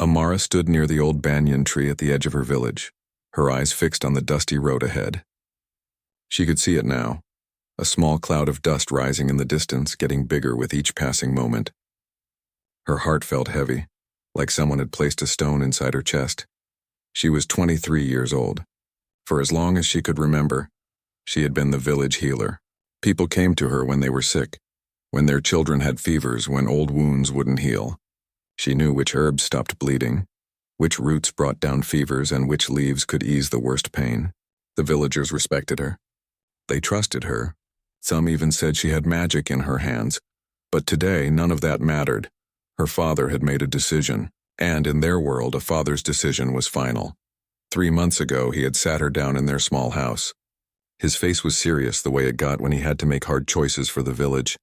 Amara stood near the old banyan tree at the edge of her village, her eyes fixed on the dusty road ahead. She could see it now, a small cloud of dust rising in the distance, getting bigger with each passing moment. Her heart felt heavy, like someone had placed a stone inside her chest. She was 23 years old. For as long as she could remember, she had been the village healer. People came to her when they were sick, when their children had fevers, when old wounds wouldn't heal. She knew which herbs stopped bleeding, which roots brought down fevers, and which leaves could ease the worst pain. The villagers respected her. They trusted her. Some even said she had magic in her hands. But today, none of that mattered. Her father had made a decision, and in their world, a father's decision was final. 3 months ago, he had sat her down in their small house. His face was serious the way it got when he had to make hard choices for the village.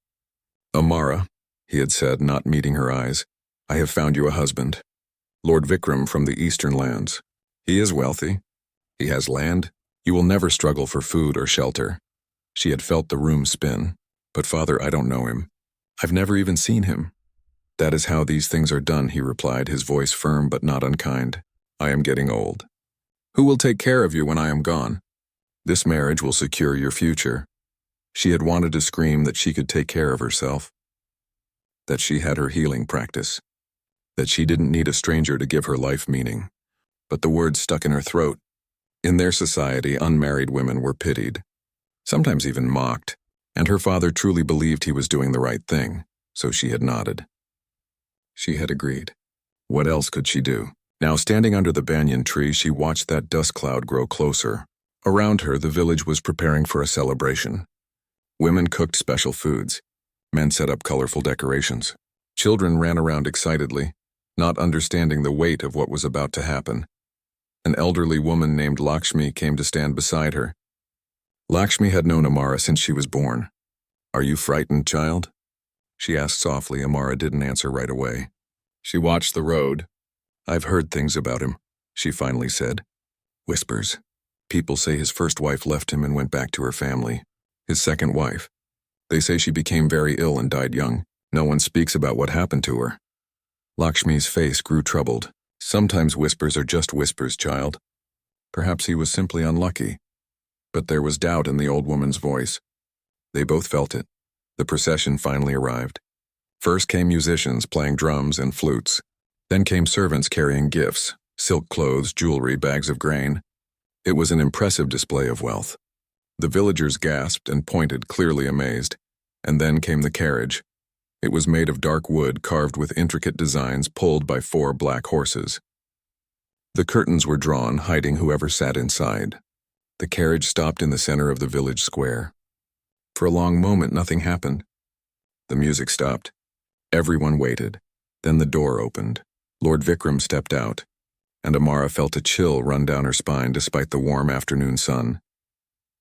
"Amara," he had said, not meeting her eyes, "I have found you a husband. Lord Vikram from the eastern lands. He is wealthy. He has land. You will never struggle for food or shelter." She had felt the room spin. "But father, I don't know him. I've never even seen him." "That is how these things are done," he replied, his voice firm but not unkind. "I am getting old. Who will take care of you when I am gone? This marriage will secure your future." She had wanted to scream that she could take care of herself, that she had her healing practice, that she didn't need a stranger to give her life meaning. But the words stuck in her throat. In their society, unmarried women were pitied, sometimes even mocked, and her father truly believed he was doing the right thing, so she had nodded. She had agreed. What else could she do? Now, standing under the banyan tree, she watched that dust cloud grow closer. Around her, the village was preparing for a celebration. Women cooked special foods. Men set up colorful decorations. Children ran around excitedly, not understanding the weight of what was about to happen. An elderly woman named Lakshmi came to stand beside her. Lakshmi had known Amara since she was born. "Are you frightened, child?" she asked softly. Amara didn't answer right away. She watched the road. "I've heard things about him," she finally said. "Whispers. People say his first wife left him and went back to her family. His second wife. They say she became very ill and died young. No one speaks about what happened to her." Lakshmi's face grew troubled. "Sometimes whispers are just whispers, child. Perhaps he was simply unlucky." But there was doubt in the old woman's voice. They both felt it. The procession finally arrived. First came musicians playing drums and flutes. Then came servants carrying gifts, silk clothes, jewelry, bags of grain. It was an impressive display of wealth. The villagers gasped and pointed, clearly amazed. And then came the carriage. It was made of dark wood carved with intricate designs, pulled by 4 black horses. The curtains were drawn, hiding whoever sat inside. The carriage stopped in the center of the village square. For a long moment, nothing happened. The music stopped. Everyone waited. Then the door opened. Lord Vikram stepped out, and Amara felt a chill run down her spine despite the warm afternoon sun.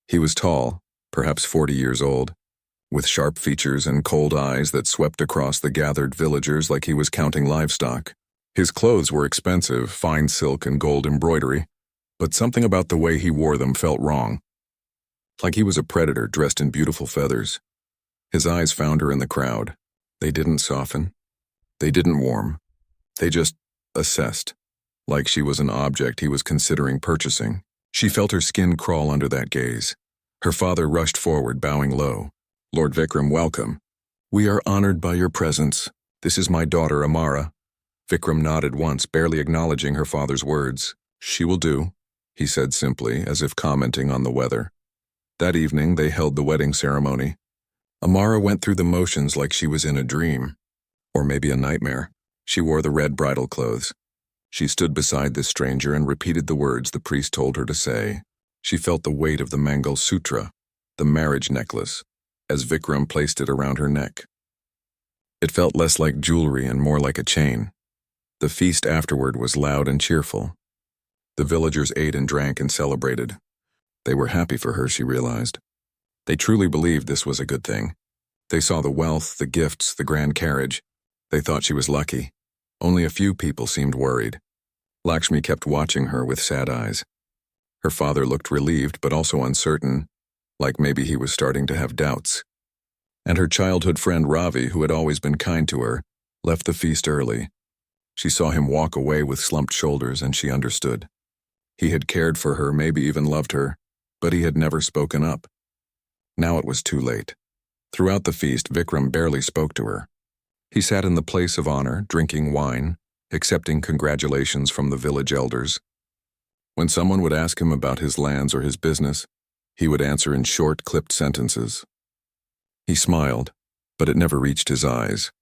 He was tall, perhaps 40 years old, with sharp features and cold eyes that swept across the gathered villagers like he was counting livestock. His clothes were expensive, fine silk and gold embroidery, but something about the way he wore them felt wrong. Like he was a predator dressed in beautiful feathers. His eyes found her in the crowd. They didn't soften. They didn't warm. They just assessed, like she was an object he was considering purchasing. She felt her skin crawl under that gaze. Her father rushed forward, bowing low. "Lord Vikram, welcome. We are honored by your presence. This is my daughter, Amara." Vikram nodded once, barely acknowledging her father's words. "She will do," he said simply, as if commenting on the weather. That evening, they held the wedding ceremony. Amara went through the motions like she was in a dream, or maybe a nightmare. She wore the red bridal clothes. She stood beside this stranger and repeated the words the priest told her to say. She felt the weight of the Mangal Sutra, the marriage necklace, as Vikram placed it around her neck. It felt less like jewelry and more like a chain. The feast afterward was loud and cheerful. The villagers ate and drank and celebrated. They were happy for her, she realized. They truly believed this was a good thing. They saw the wealth, the gifts, the grand carriage. They thought she was lucky. Only a few people seemed worried. Lakshmi kept watching her with sad eyes. Her father looked relieved but also uncertain, like maybe he was starting to have doubts. And her childhood friend Ravi, who had always been kind to her, left the feast early. She saw him walk away with slumped shoulders, and she understood. He had cared for her, maybe even loved her, but he had never spoken up. Now it was too late. Throughout the feast, Vikram barely spoke to her. He sat in the place of honor, drinking wine, accepting congratulations from the village elders. When someone would ask him about his lands or his business, he would answer in short, clipped sentences. He smiled, but it never reached his eyes.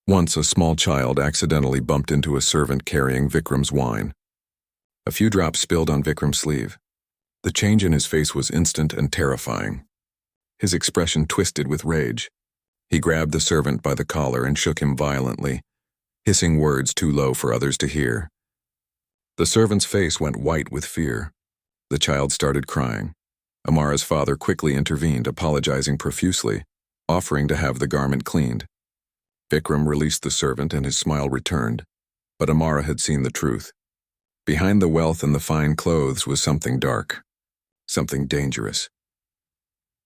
Once, a small child accidentally bumped into a servant carrying Vikram's wine. A few drops spilled on Vikram's sleeve. The change in his face was instant and terrifying. His expression twisted with rage. He grabbed the servant by the collar and shook him violently, hissing words too low for others to hear. The servant's face went white with fear. The child started crying. Amara's father quickly intervened, apologizing profusely, offering to have the garment cleaned. Vikram released the servant and his smile returned, but Amara had seen the truth. Behind the wealth and the fine clothes was something dark, something dangerous.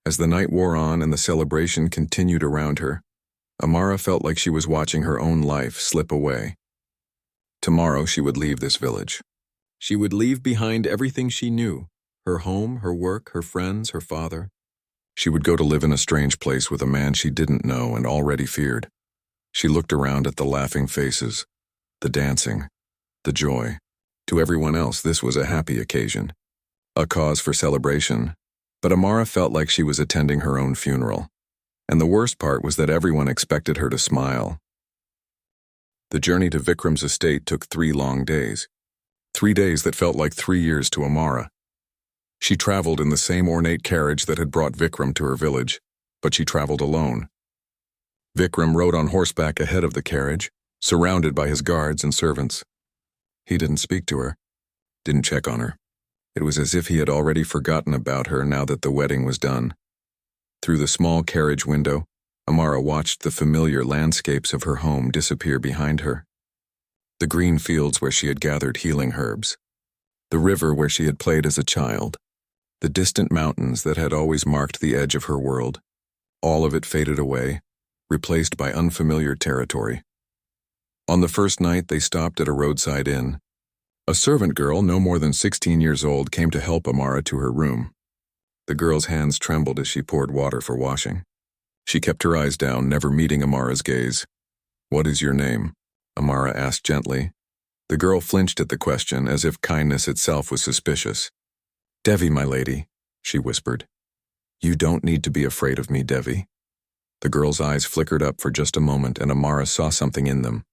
As the night wore on and the celebration continued around her, Amara felt like she was watching her own life slip away. Tomorrow she would leave this village. She would leave behind everything she knew, her home, her work, her friends, her father. She would go to live in a strange place with a man she didn't know and already feared. She looked around at the laughing faces, the dancing, the joy. To everyone else, this was a happy occasion, a cause for celebration, but Amara felt like she was attending her own funeral. And the worst part was that everyone expected her to smile. The journey to Vikram's estate took 3 long days. 3 days that felt like 3 years to Amara. She traveled in the same ornate carriage that had brought Vikram to her village, but she traveled alone. Vikram rode on horseback ahead of the carriage, surrounded by his guards and servants. He didn't speak to her, didn't check on her. It was as if he had already forgotten about her now that the wedding was done. Through the small carriage window, Amara watched the familiar landscapes of her home disappear behind her. The green fields where she had gathered healing herbs. The river where she had played as a child. The distant mountains that had always marked the edge of her world. All of it faded away, replaced by unfamiliar territory. On the first night, they stopped at a roadside inn. A servant girl, no more than 16 years old, came to help Amara to her room. The girl's hands trembled as she poured water for washing. She kept her eyes down, never meeting Amara's gaze. "What is your name?" Amara asked gently. The girl flinched at the question, as if kindness itself was suspicious. "Devi, my lady," she whispered. "You don't need to be afraid of me, Devi." The girl's eyes flickered up for just a moment, and Amara saw something in them.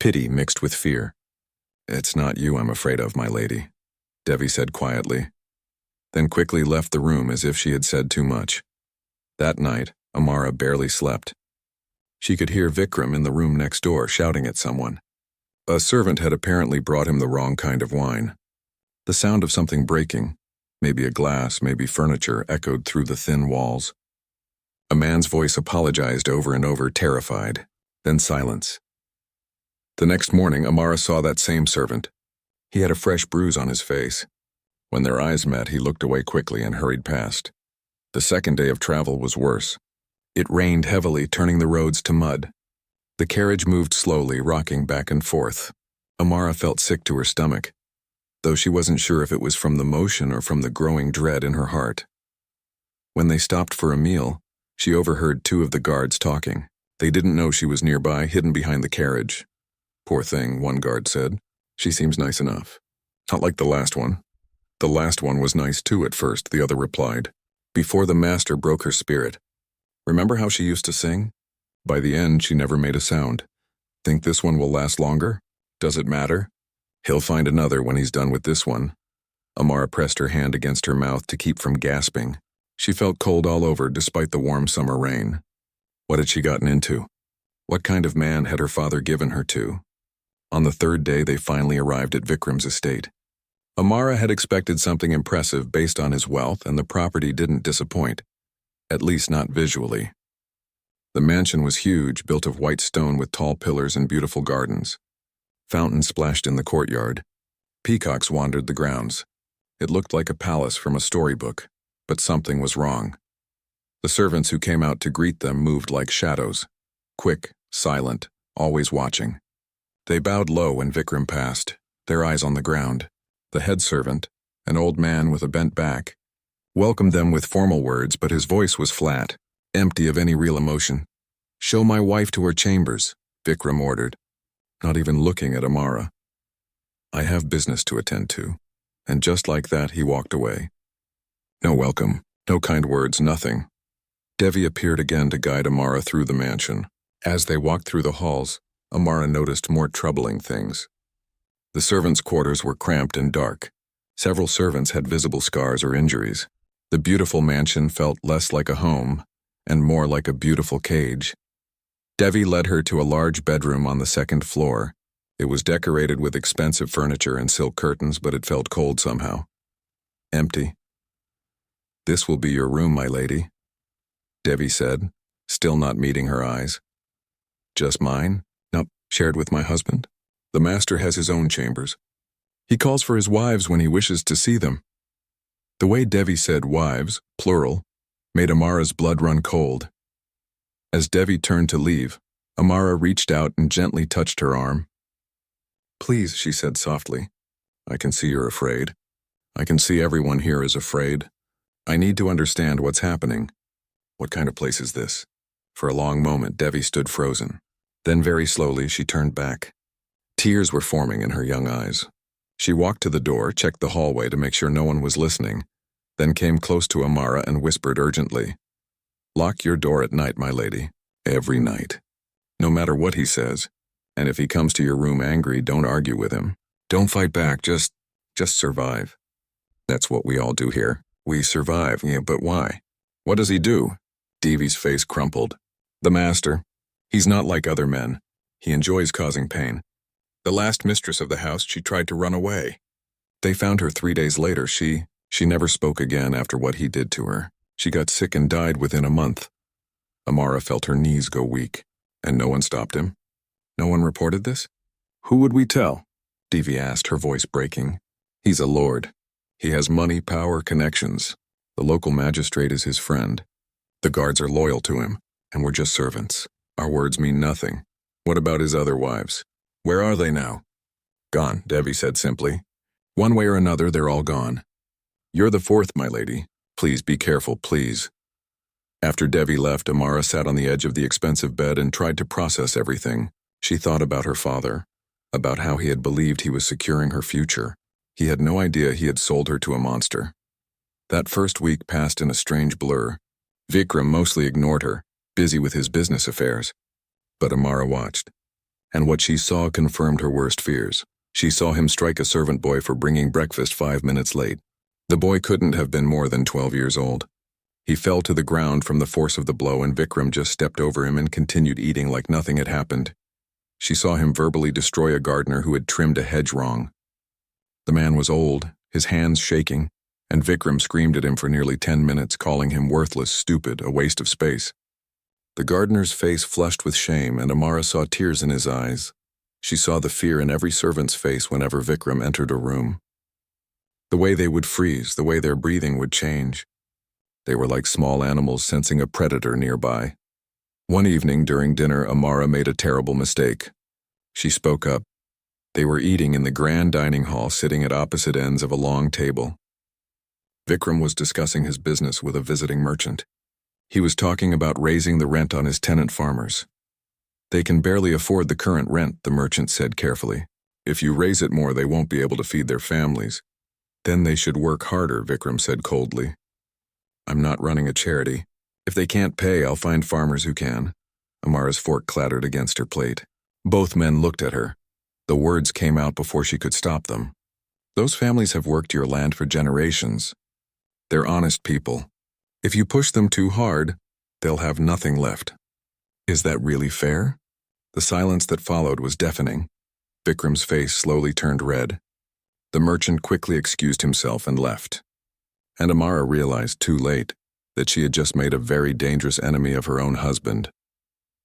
Pity mixed with fear. "It's not you I'm afraid of, my lady," Devi said quietly, then quickly left the room as if she had said too much. That night, Amara barely slept. She could hear Vikram in the room next door shouting at someone. A servant had apparently brought him the wrong kind of wine. The sound of something breaking, maybe a glass, maybe furniture, echoed through the thin walls. A man's voice apologized over and over, terrified. Then silence. The next morning, Amara saw that same servant. He had a fresh bruise on his face. When their eyes met, he looked away quickly and hurried past. The second day of travel was worse. It rained heavily, turning the roads to mud. The carriage moved slowly, rocking back and forth. Amara felt sick to her stomach, though she wasn't sure if it was from the motion or from the growing dread in her heart. When they stopped for a meal, she overheard 2 of the guards talking. They didn't know she was nearby, hidden behind the carriage. "Poor thing," one guard said. "She seems nice enough. Not like the last one." "The last one was nice too at first," the other replied, "before the master broke her spirit. Remember how she used to sing? By the end, she never made a sound. Think this one will last longer? Does it matter? He'll find another when he's done with this one." Amara pressed her hand against her mouth to keep from gasping. She felt cold all over despite the warm summer rain. What had she gotten into? What kind of man had her father given her to? On the 3rd day, they finally arrived at Vikram's estate. Amara had expected something impressive based on his wealth, and the property didn't disappoint, at least not visually. The mansion was huge, built of white stone with tall pillars and beautiful gardens. Fountains splashed in the courtyard. Peacocks wandered the grounds. It looked like a palace from a storybook, but something was wrong. The servants who came out to greet them moved like shadows, quick, silent, always watching. They bowed low when Vikram passed, their eyes on the ground. The head servant, an old man with a bent back, welcomed them with formal words, but his voice was flat, empty of any real emotion. "Show my wife to her chambers," Vikram ordered, not even looking at Amara. "I have business to attend to," and just like that he walked away. No welcome, no kind words, nothing. Devi appeared again to guide Amara through the mansion. As they walked through the halls, Amara noticed more troubling things. The servants' quarters were cramped and dark. Several servants had visible scars or injuries. The beautiful mansion felt less like a home and more like a beautiful cage. Devi led her to a large bedroom on the second floor. It was decorated with expensive furniture and silk curtains, but it felt cold somehow. Empty. "This will be your room, my lady," Devi said, still not meeting her eyes. "Just mine? Nope, shared with my husband. The master has his own chambers. He calls for his wives when he wishes to see them." The way Devi said wives, plural, made Amara's blood run cold. As Devi turned to leave, Amara reached out and gently touched her arm. "Please," she said softly. "I can see you're afraid. I can see everyone here is afraid. I need to understand what's happening. What kind of place is this?" For a long moment, Devi stood frozen. Then very slowly, she turned back. Tears were forming in her young eyes. She walked to the door, checked the hallway to make sure no one was listening, then came close to Amara and whispered urgently, "Lock your door at night, my lady. Every night. No matter what he says. And if he comes to your room angry, don't argue with him. Don't fight back, just survive. That's what we all do here. We survive, yeah, but why? What does he do?" Devi's face crumpled. "The master. He's not like other men. He enjoys causing pain. The last mistress of the house, she tried to run away. They found her 3 days later. She never spoke again after what he did to her. She got sick and died within a month." Amara felt her knees go weak. "And no one stopped him? No one reported this?" "Who would we tell?" Devi asked, her voice breaking. "He's a lord. He has money, power, connections. The local magistrate is his friend. The guards are loyal to him, and we're just servants. Our words mean nothing. What about his other wives? Where are they now?" "Gone," Devi said simply. "One way or another, they're all gone. You're the fourth, my lady. Please be careful, please." After Devi left, Amara sat on the edge of the expensive bed and tried to process everything. She thought about her father, about how he had believed he was securing her future. He had no idea he had sold her to a monster. That first week passed in a strange blur. Vikram mostly ignored her, busy with his business affairs. But Amara watched. And what she saw confirmed her worst fears. She saw him strike a servant boy for bringing breakfast 5 minutes late. The boy couldn't have been more than 12 years old. He fell to the ground from the force of the blow, and Vikram just stepped over him and continued eating like nothing had happened. She saw him verbally destroy a gardener who had trimmed a hedge wrong. The man was old, his hands shaking, and Vikram screamed at him for nearly 10 minutes, calling him worthless, stupid, a waste of space. The gardener's face flushed with shame, and Amara saw tears in his eyes. She saw the fear in every servant's face whenever Vikram entered a room. The way they would freeze, the way their breathing would change. They were like small animals sensing a predator nearby. One evening during dinner, Amara made a terrible mistake. She spoke up. They were eating in the grand dining hall, sitting at opposite ends of a long table. Vikram was discussing his business with a visiting merchant. He was talking about raising the rent on his tenant farmers. "They can barely afford the current rent," the merchant said carefully. "If you raise it more, they won't be able to feed their families." "Then they should work harder," Vikram said coldly. "I'm not running a charity. If they can't pay, I'll find farmers who can." Amara's fork clattered against her plate. Both men looked at her. The words came out before she could stop them. "Those families have worked your land for generations. They're honest people. If you push them too hard, they'll have nothing left." "Is that really fair?" The silence that followed was deafening. Vikram's face slowly turned red. The merchant quickly excused himself and left. And Amara realized too late that she had just made a very dangerous enemy of her own husband.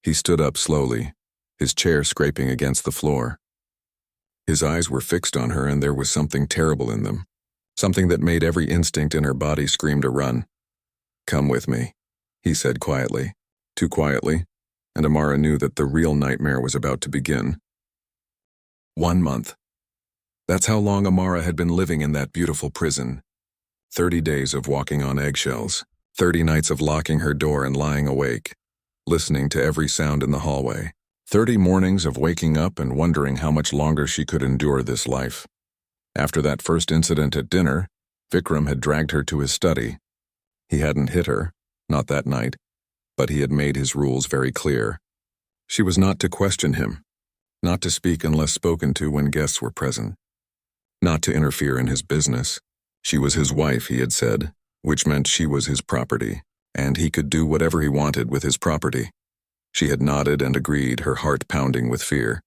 He stood up slowly, his chair scraping against the floor. His eyes were fixed on her, and there was something terrible in them, something that made every instinct in her body scream to run. "Come with me," he said quietly, too quietly, and Amara knew that the real nightmare was about to begin. 1 month. That's how long Amara had been living in that beautiful prison. 30 days of walking on eggshells. 30 nights of locking her door and lying awake, listening to every sound in the hallway. 30 mornings of waking up and wondering how much longer she could endure this life. After that first incident at dinner, Vikram had dragged her to his study. He hadn't hit her, not that night, but he had made his rules very clear. She was not to question him, not to speak unless spoken to when guests were present, not to interfere in his business. She was his wife, he had said, which meant she was his property, and he could do whatever he wanted with his property. She had nodded and agreed, her heart pounding with fear.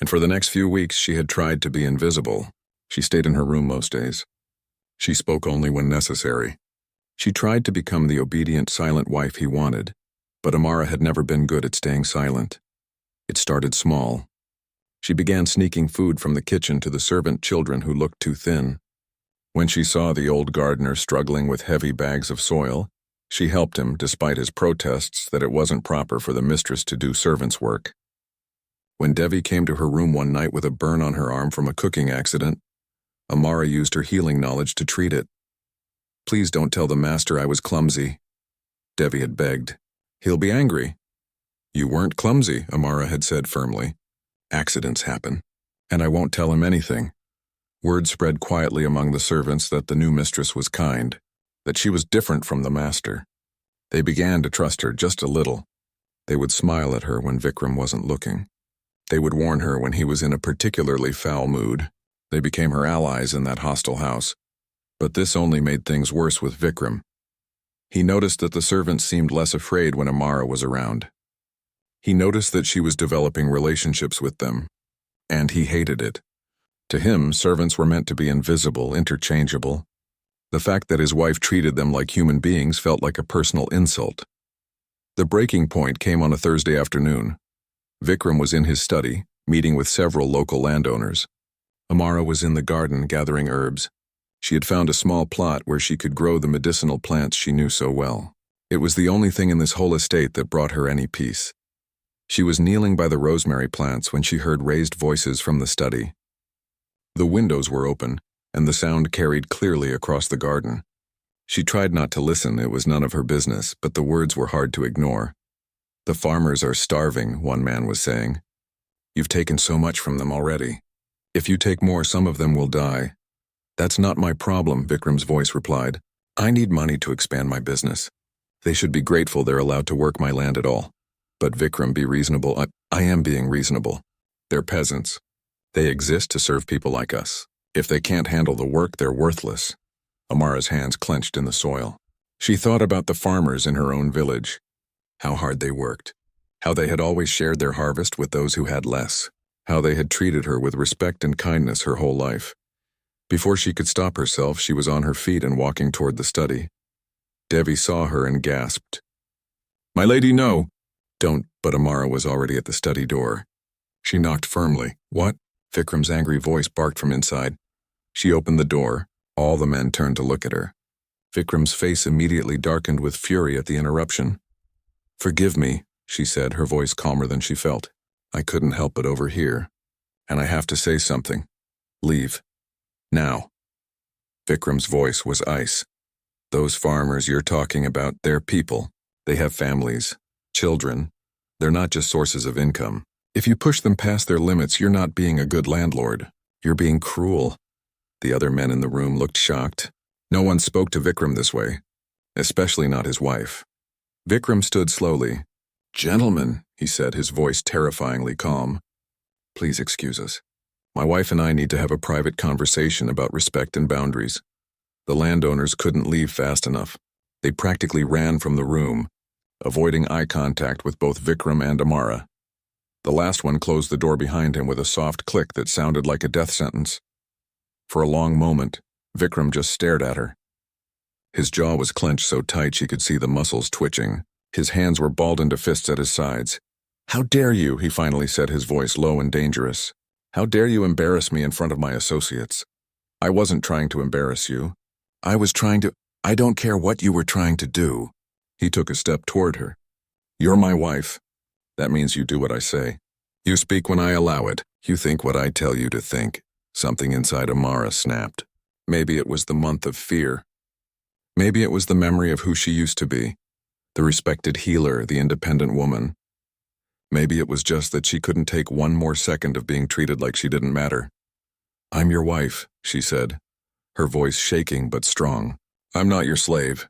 And for the next few weeks she had tried to be invisible. She stayed in her room most days. She spoke only when necessary. She tried to become the obedient, silent wife he wanted, but Amara had never been good at staying silent. It started small. She began sneaking food from the kitchen to the servant children who looked too thin. When she saw the old gardener struggling with heavy bags of soil, she helped him despite his protests that it wasn't proper for the mistress to do servant's work. When Devi came to her room one night with a burn on her arm from a cooking accident, Amara used her healing knowledge to treat it. "Please don't tell the master I was clumsy," Devi had begged. "He'll be angry." "You weren't clumsy," Amara had said firmly. "Accidents happen, and I won't tell him anything." Word spread quietly among the servants that the new mistress was kind, that she was different from the master. They began to trust her just a little. They would smile at her when Vikram wasn't looking. They would warn her when he was in a particularly foul mood. They became her allies in that hostile house. But this only made things worse with Vikram. He noticed that the servants seemed less afraid when Amara was around. He noticed that she was developing relationships with them, and he hated it. To him, servants were meant to be invisible, interchangeable. The fact that his wife treated them like human beings felt like a personal insult. The breaking point came on a Thursday afternoon. Vikram was in his study, meeting with several local landowners. Amara was in the garden gathering herbs. She had found a small plot where she could grow the medicinal plants she knew so well. It was the only thing in this whole estate that brought her any peace. She was kneeling by the rosemary plants when she heard raised voices from the study. The windows were open, and the sound carried clearly across the garden. She tried not to listen, it was none of her business, but the words were hard to ignore. "The farmers are starving," one man was saying. "You've taken so much from them already. If you take more, some of them will die." "That's not my problem," Vikram's voice replied. "I need money to expand my business. They should be grateful they're allowed to work my land at all." "But Vikram, be reasonable." I am being reasonable. They're peasants. They exist to serve people like us. If they can't handle the work, they're worthless." Amara's hands clenched in the soil. She thought about the farmers in her own village. How hard they worked. How they had always shared their harvest with those who had less. How they had treated her with respect and kindness her whole life. Before she could stop herself, she was on her feet and walking toward the study. Devi saw her and gasped. "My lady, no." "Don't," but Amara was already at the study door. She knocked firmly. "What?" Vikram's angry voice barked from inside. She opened the door. All the men turned to look at her. Vikram's face immediately darkened with fury at the interruption. "Forgive me," she said, her voice calmer than she felt. "I couldn't help but overhear. And I have to say something. Leave. Now." Vikram's voice was ice. "Those farmers you're talking about, they're people. They have families, children. They're not just sources of income. If you push them past their limits, you're not being a good landlord. You're being cruel." The other men in the room looked shocked. No one spoke to Vikram this way, especially not his wife. Vikram stood slowly. "Gentlemen," he said, his voice terrifyingly calm. "Please excuse us. My wife and I need to have a private conversation about respect and boundaries." The landowners couldn't leave fast enough. They practically ran from the room, avoiding eye contact with both Vikram and Amara. The last one closed the door behind him with a soft click that sounded like a death sentence. For a long moment, Vikram just stared at her. His jaw was clenched so tight she could see the muscles twitching. His hands were balled into fists at his sides. "How dare you," he finally said, his voice low and dangerous. "How dare you embarrass me in front of my associates? I wasn't trying to embarrass you. I was trying to— I don't care what you were trying to do." He took a step toward her. "You're my wife. That means you do what I say. You speak when I allow it." You think what I tell you to think. Something inside Amara snapped. Maybe it was the month of fear. Maybe it was the memory of who she used to be, the respected healer, the independent woman. Maybe it was just that she couldn't take one more second of being treated like she didn't matter. I'm your wife, she said, her voice shaking but strong. I'm not your slave.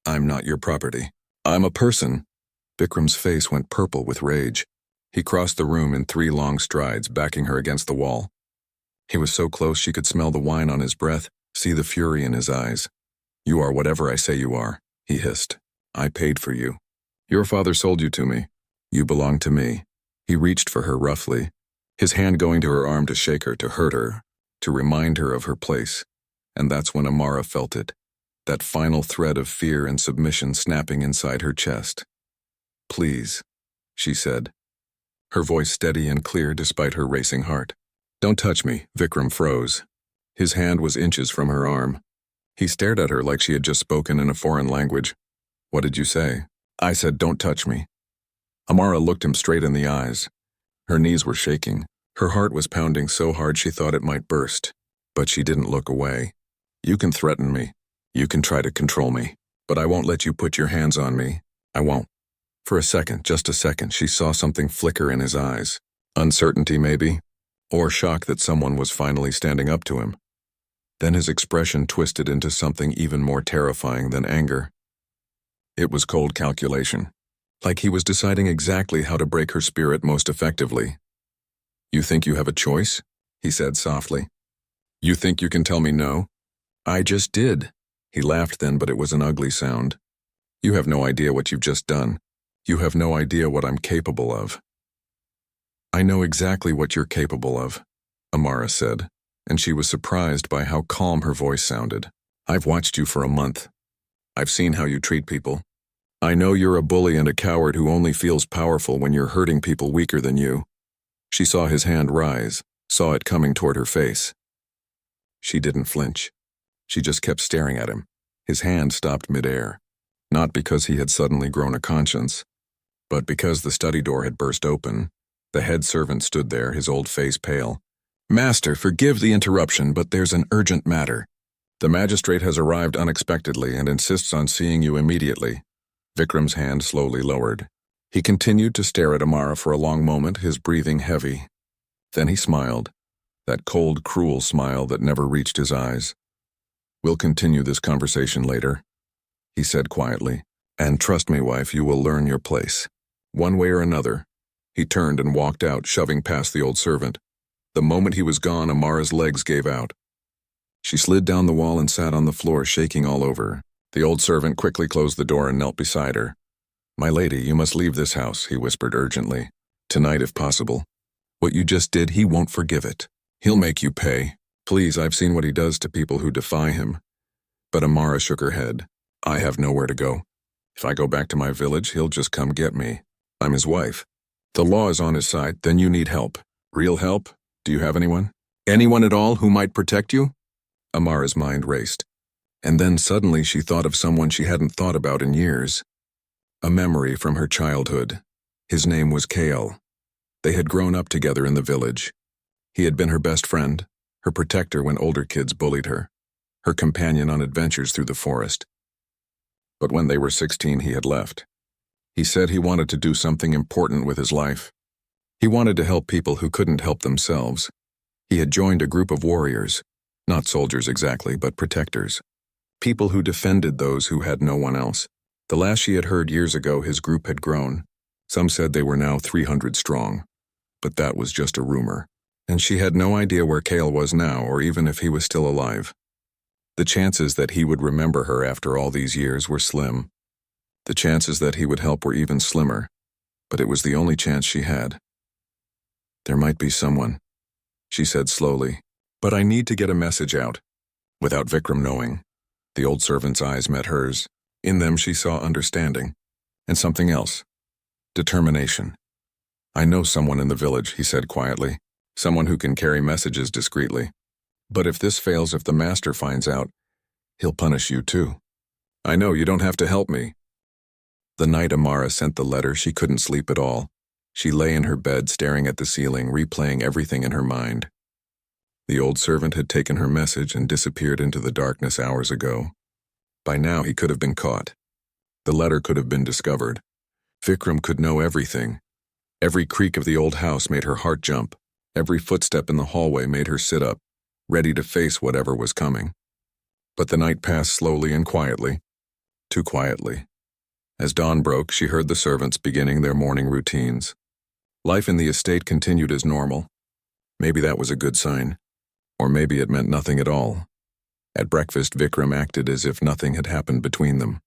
I'm not your property. I'm a person. Vikram's face went purple with rage. He crossed the room in 3 long strides, backing her against the wall. He was so close she could smell the wine on his breath, see the fury in his eyes. You are whatever I say you are, he hissed. I paid for you. Your father sold you to me. You belong to me. He reached for her roughly, his hand going to her arm to shake her, to hurt her, to remind her of her place. And that's when Amara felt it, that final thread of fear and submission snapping inside her chest. Please, she said, her voice steady and clear despite her racing heart. Don't touch me, Vikram froze. His hand was inches from her arm. He stared at her like she had just spoken in a foreign language. What did you say? I said, don't touch me. Amara looked him straight in the eyes. Her knees were shaking. Her heart was pounding so hard she thought it might burst. But she didn't look away. You can threaten me. You can try to control me. But I won't let you put your hands on me. I won't. For a second, just a second, she saw something flicker in his eyes. Uncertainty, maybe? Or shock that someone was finally standing up to him. Then his expression twisted into something even more terrifying than anger. It was cold calculation. Like he was deciding exactly how to break her spirit most effectively. You think you have a choice? He said softly. You think you can tell me no? I just did. He laughed then, but it was an ugly sound. You have no idea what you've just done. You have no idea what I'm capable of. I know exactly what you're capable of, Amara said, and she was surprised by how calm her voice sounded. I've watched you for a month. I've seen how you treat people. I know you're a bully and a coward who only feels powerful when you're hurting people weaker than you. She saw his hand rise, saw it coming toward her face. She didn't flinch. She just kept staring at him. His hand stopped midair, not because he had suddenly grown a conscience, but because the study door had burst open. The head servant stood there, his old face pale. Master, forgive the interruption, but there's an urgent matter. The magistrate has arrived unexpectedly and insists on seeing you immediately. Vikram's hand slowly lowered. He continued to stare at Amara for a long moment, his breathing heavy. Then he smiled, that cold, cruel smile that never reached his eyes. We'll continue this conversation later, he said quietly. And trust me, wife, you will learn your place. One way or another. He turned and walked out, shoving past the old servant. The moment he was gone, Amara's legs gave out. She slid down the wall and sat on the floor, shaking all over. The old servant quickly closed the door and knelt beside her. My lady, you must leave this house, he whispered urgently. Tonight, if possible. What you just did, he won't forgive it. He'll make you pay. Please, I've seen what he does to people who defy him. But Amara shook her head. I have nowhere to go. If I go back to my village, he'll just come get me. I'm his wife. The law is on his side, then you need help. Real help? Do you have anyone? Anyone at all who might protect you? Amara's mind raced. And then suddenly she thought of someone she hadn't thought about in years. A memory from her childhood. His name was Kale. They had grown up together in the village. He had been her best friend, her protector when older kids bullied her, her companion on adventures through the forest. But when they were 16, he had left. He said he wanted to do something important with his life. He wanted to help people who couldn't help themselves. He had joined a group of warriors, not soldiers exactly, but protectors. People who defended those who had no one else. The last she had heard years ago, his group had grown. Some said they were now 300 strong. But that was just a rumor. And she had no idea where Kale was now, or even if he was still alive. The chances that he would remember her after all these years were slim. The chances that he would help were even slimmer. But it was the only chance she had. There might be someone, she said slowly. But I need to get a message out. Without Vikram knowing. The old servant's eyes met hers. In them she saw understanding. And something else. Determination. I know someone in the village, he said quietly. Someone who can carry messages discreetly. But if this fails, if the master finds out, he'll punish you too. I know, you don't have to help me. The night Amara sent the letter, she couldn't sleep at all. She lay in her bed staring at the ceiling, replaying everything in her mind. The old servant had taken her message and disappeared into the darkness hours ago. By now he could have been caught. The letter could have been discovered. Vikram could know everything. Every creak of the old house made her heart jump. Every footstep in the hallway made her sit up, ready to face whatever was coming. But the night passed slowly and quietly. Too quietly. As dawn broke, she heard the servants beginning their morning routines. Life in the estate continued as normal. Maybe that was a good sign. Or maybe it meant nothing at all. At breakfast, Vikram acted as if nothing had happened between them.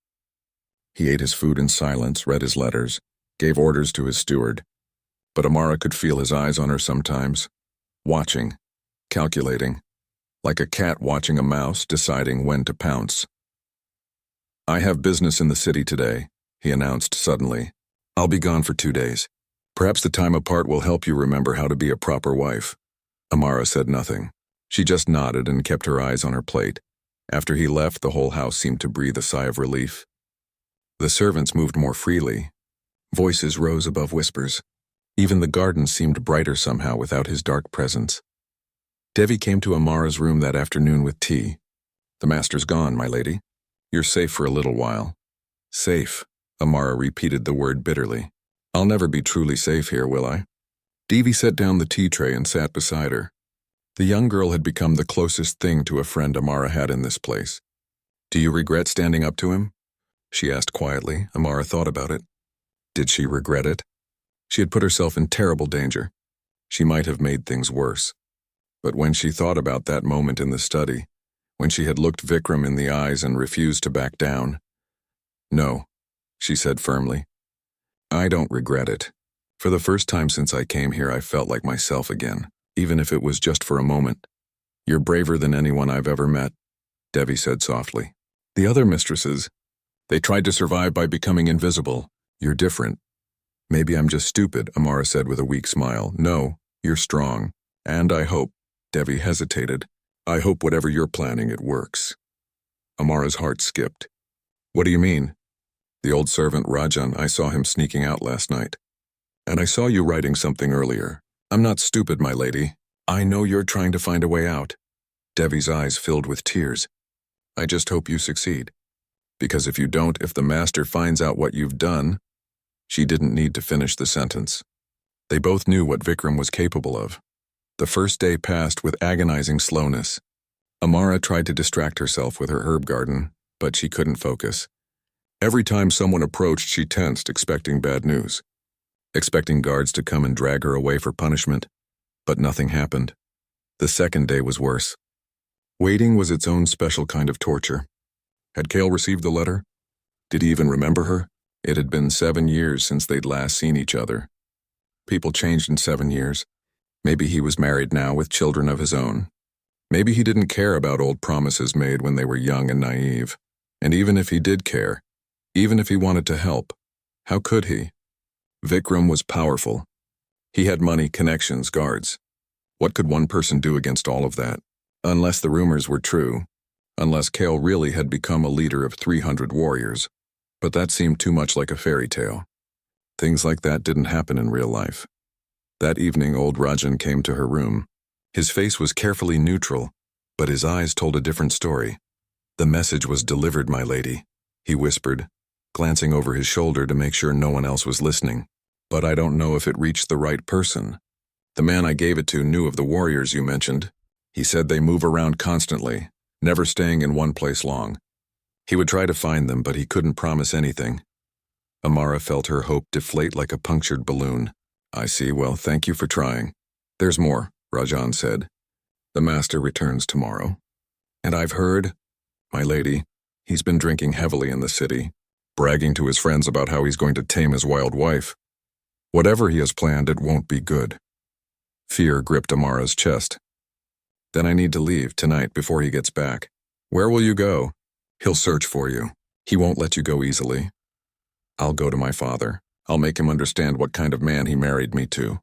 He ate his food in silence, read his letters, gave orders to his steward. But Amara could feel his eyes on her sometimes, watching, calculating, like a cat watching a mouse deciding when to pounce. "I have business in the city today," he announced suddenly. "I'll be gone for 2 days. Perhaps the time apart will help you remember how to be a proper wife." Amara said nothing. She just nodded and kept her eyes on her plate. After he left, the whole house seemed to breathe a sigh of relief. The servants moved more freely. Voices rose above whispers. Even the garden seemed brighter somehow without his dark presence. Devi came to Amara's room that afternoon with tea. "The master's gone, my lady. You're safe for a little while." "Safe," Amara repeated the word bitterly. "I'll never be truly safe here, will I?" Devi set down the tea tray and sat beside her. The young girl had become the closest thing to a friend Amara had in this place. "Do you regret standing up to him?" she asked quietly. Amara thought about it. Did she regret it? She had put herself in terrible danger. She might have made things worse. But when she thought about that moment in the study, when she had looked Vikram in the eyes and refused to back down, "No," she said firmly. "I don't regret it. For the first time since I came here, I felt like myself again, even if it was just for a moment." "You're braver than anyone I've ever met," Devi said softly. "The other mistresses, they tried to survive by becoming invisible. You're different." "Maybe I'm just stupid," Amara said with a weak smile. "No, you're strong. And I hope," Devi hesitated, "I hope whatever you're planning, it works." Amara's heart skipped. "What do you mean?" "The old servant Rajan, I saw him sneaking out last night. And I saw you writing something earlier. I'm not stupid, my lady. I know you're trying to find a way out." Devi's eyes filled with tears. "I just hope you succeed. Because if you don't, if the master finds out what you've done..." She didn't need to finish the sentence. They both knew what Vikram was capable of. The first day passed with agonizing slowness. Amara tried to distract herself with her herb garden, but she couldn't focus. Every time someone approached, she tensed, expecting bad news. Expecting guards to come and drag her away for punishment. But nothing happened. The second day was worse. Waiting was its own special kind of torture. Had Kale received the letter? Did he even remember her? It had been 7 years since they'd last seen each other. People changed in 7 years. Maybe he was married now with children of his own. Maybe he didn't care about old promises made when they were young and naive. And even if he did care, even if he wanted to help, how could he? Vikram was powerful. He had money, connections, guards. What could one person do against all of that? Unless the rumors were true. Unless Kale really had become a leader of 300 warriors. But that seemed too much like a fairy tale. Things like that didn't happen in real life. That evening, old Rajan came to her room. His face was carefully neutral, but his eyes told a different story. "The message was delivered, my lady," he whispered, glancing over his shoulder to make sure no one else was listening. "But I don't know if it reached the right person. The man I gave it to knew of the warriors you mentioned. He said they move around constantly, never staying in one place long. He would try to find them, but he couldn't promise anything." Amara felt her hope deflate like a punctured balloon. "I see. Well, thank you for trying. There's more," Rajan said. "The master returns tomorrow. And I've heard, my lady, he's been drinking heavily in the city, bragging to his friends about how he's going to tame his wild wife. Whatever he has planned, it won't be good." Fear gripped Amara's chest. "Then I need to leave tonight before he gets back." "Where will you go?" "He'll search for you. He won't let you go easily." "I'll go to my father. I'll make him understand what kind of man he married me to."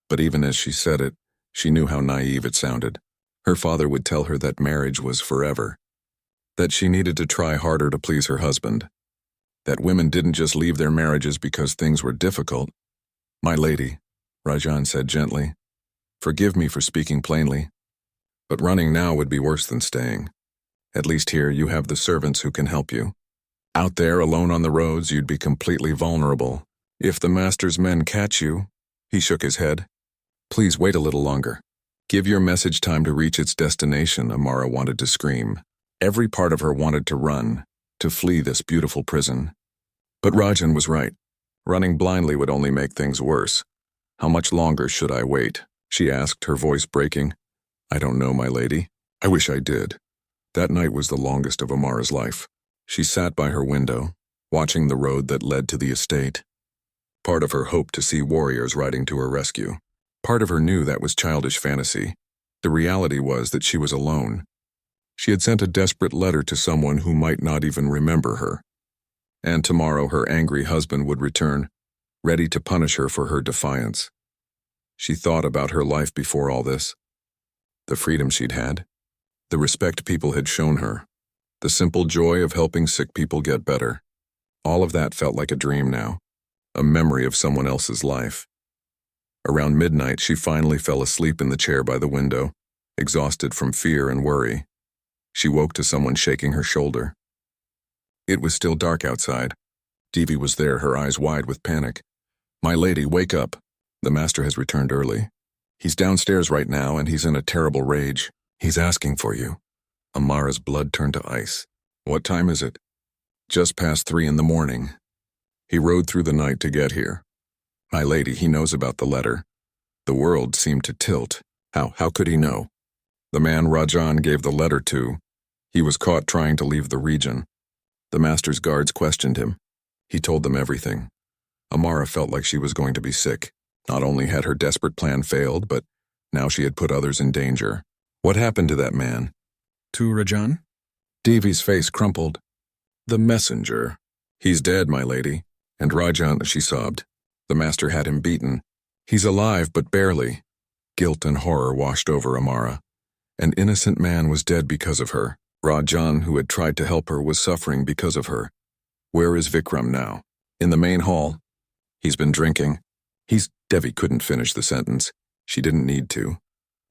But even as she said it, she knew how naive it sounded. Her father would tell her that marriage was forever. That she needed to try harder to please her husband. That women didn't just leave their marriages because things were difficult. My lady, Rajan said gently, forgive me for speaking plainly, but running now would be worse than staying. At least here you have the servants who can help you. Out there alone on the roads you'd be completely vulnerable. If the master's men catch you, he shook his head. Please wait a little longer. Give your message time to reach its destination, Amara wanted to scream. Every part of her wanted to run, to flee this beautiful prison. But Rajan was right. Running blindly would only make things worse. How much longer should I wait? She asked, her voice breaking. I don't know, my lady. I wish I did. That night was the longest of Amara's life. She sat by her window, watching the road that led to the estate. Part of her hoped to see warriors riding to her rescue. Part of her knew that was childish fantasy. The reality was that she was alone. She had sent a desperate letter to someone who might not even remember her. And tomorrow her angry husband would return, ready to punish her for her defiance. She thought about her life before all this. The freedom she'd had. The respect people had shown her. The simple joy of helping sick people get better. All of that felt like a dream now. A memory of someone else's life. Around midnight, she finally fell asleep in the chair by the window, exhausted from fear and worry. She woke to someone shaking her shoulder. It was still dark outside. Devi was there, her eyes wide with panic. My lady, wake up. The master has returned early. He's downstairs right now and he's in a terrible rage. He's asking for you. Amara's blood turned to ice. What time is it? Just past 3 in the morning. He rode through the night to get here. My lady, he knows about the letter. The world seemed to tilt. How could he know? The man Rajan gave the letter to. He was caught trying to leave the region. The master's guards questioned him. He told them everything. Amara felt like she was going to be sick. Not only had her desperate plan failed, but now she had put others in danger. What happened to that man? To Rajan? Devi's face crumpled. The messenger. He's dead, my lady. And Rajan, she sobbed. The master had him beaten. He's alive, but barely. Guilt and horror washed over Amara. An innocent man was dead because of her. Rajan, who had tried to help her, was suffering because of her. Where is Vikram now? In the main hall. He's been drinking. Devi couldn't finish the sentence. She didn't need to.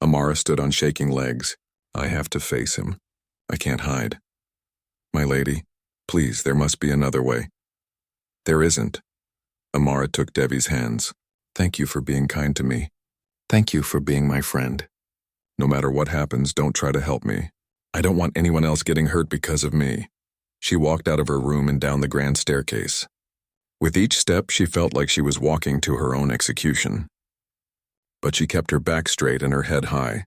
Amara stood on shaking legs. I have to face him. I can't hide. My lady, please, there must be another way. There isn't. Amara took Devi's hands. Thank you for being kind to me. Thank you for being my friend. No matter what happens, don't try to help me. I don't want anyone else getting hurt because of me. She walked out of her room and down the grand staircase. With each step, she felt like she was walking to her own execution. But she kept her back straight and her head high.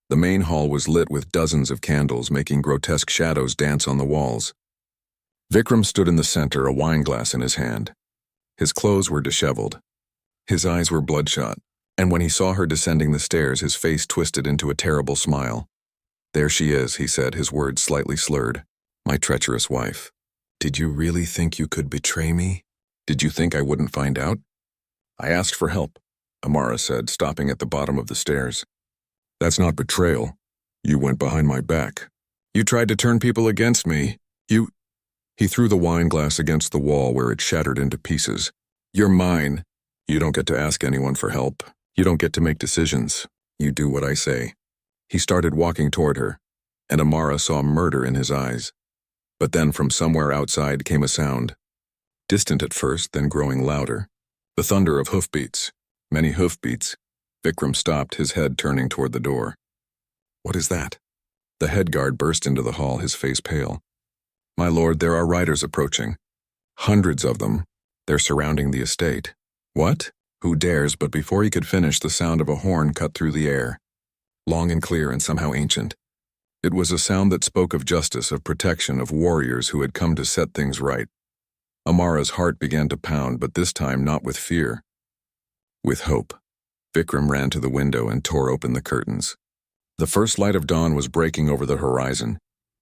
The main hall was lit with dozens of candles, making grotesque shadows dance on the walls. Vikram stood in the center, a wine glass in his hand. His clothes were disheveled. His eyes were bloodshot, and when he saw her descending the stairs, his face twisted into a terrible smile. There she is, he said, his words slightly slurred. My treacherous wife. Did you really think you could betray me? Did you think I wouldn't find out? I asked for help, Amara said, stopping at the bottom of the stairs. That's not betrayal. You went behind my back. You tried to turn people against me. He threw the wine glass against the wall where it shattered into pieces. You're mine. You don't get to ask anyone for help. You don't get to make decisions. You do what I say. He started walking toward her, and Amara saw murder in his eyes. But then from somewhere outside came a sound. Distant at first, then growing louder. The thunder of hoofbeats. Many hoofbeats. Vikram stopped, his head turning toward the door. What is that? The head guard burst into the hall, his face pale. My lord, there are riders approaching. Hundreds of them. They're surrounding the estate. What? Who dares? But before he could finish, the sound of a horn cut through the air. Long and clear and somehow ancient. It was a sound that spoke of justice, of protection, of warriors who had come to set things right. Amara's heart began to pound, but this time not with fear. With hope. Vikram ran to the window and tore open the curtains. The first light of dawn was breaking over the horizon,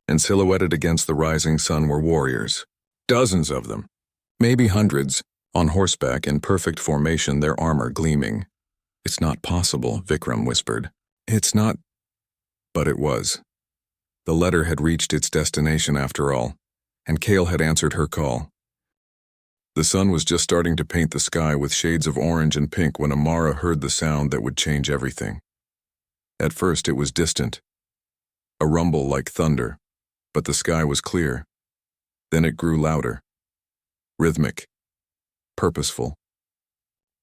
and silhouetted against the rising sun were warriors. Dozens of them. Maybe hundreds, on horseback in perfect formation, their armor gleaming. It's not possible, Vikram whispered. It's not. But it was. The letter had reached its destination after all, and Kale had answered her call. The sun was just starting to paint the sky with shades of orange and pink when Amara heard the sound that would change everything. At first it was distant, a rumble like thunder, but the sky was clear. Then it grew louder, rhythmic, purposeful.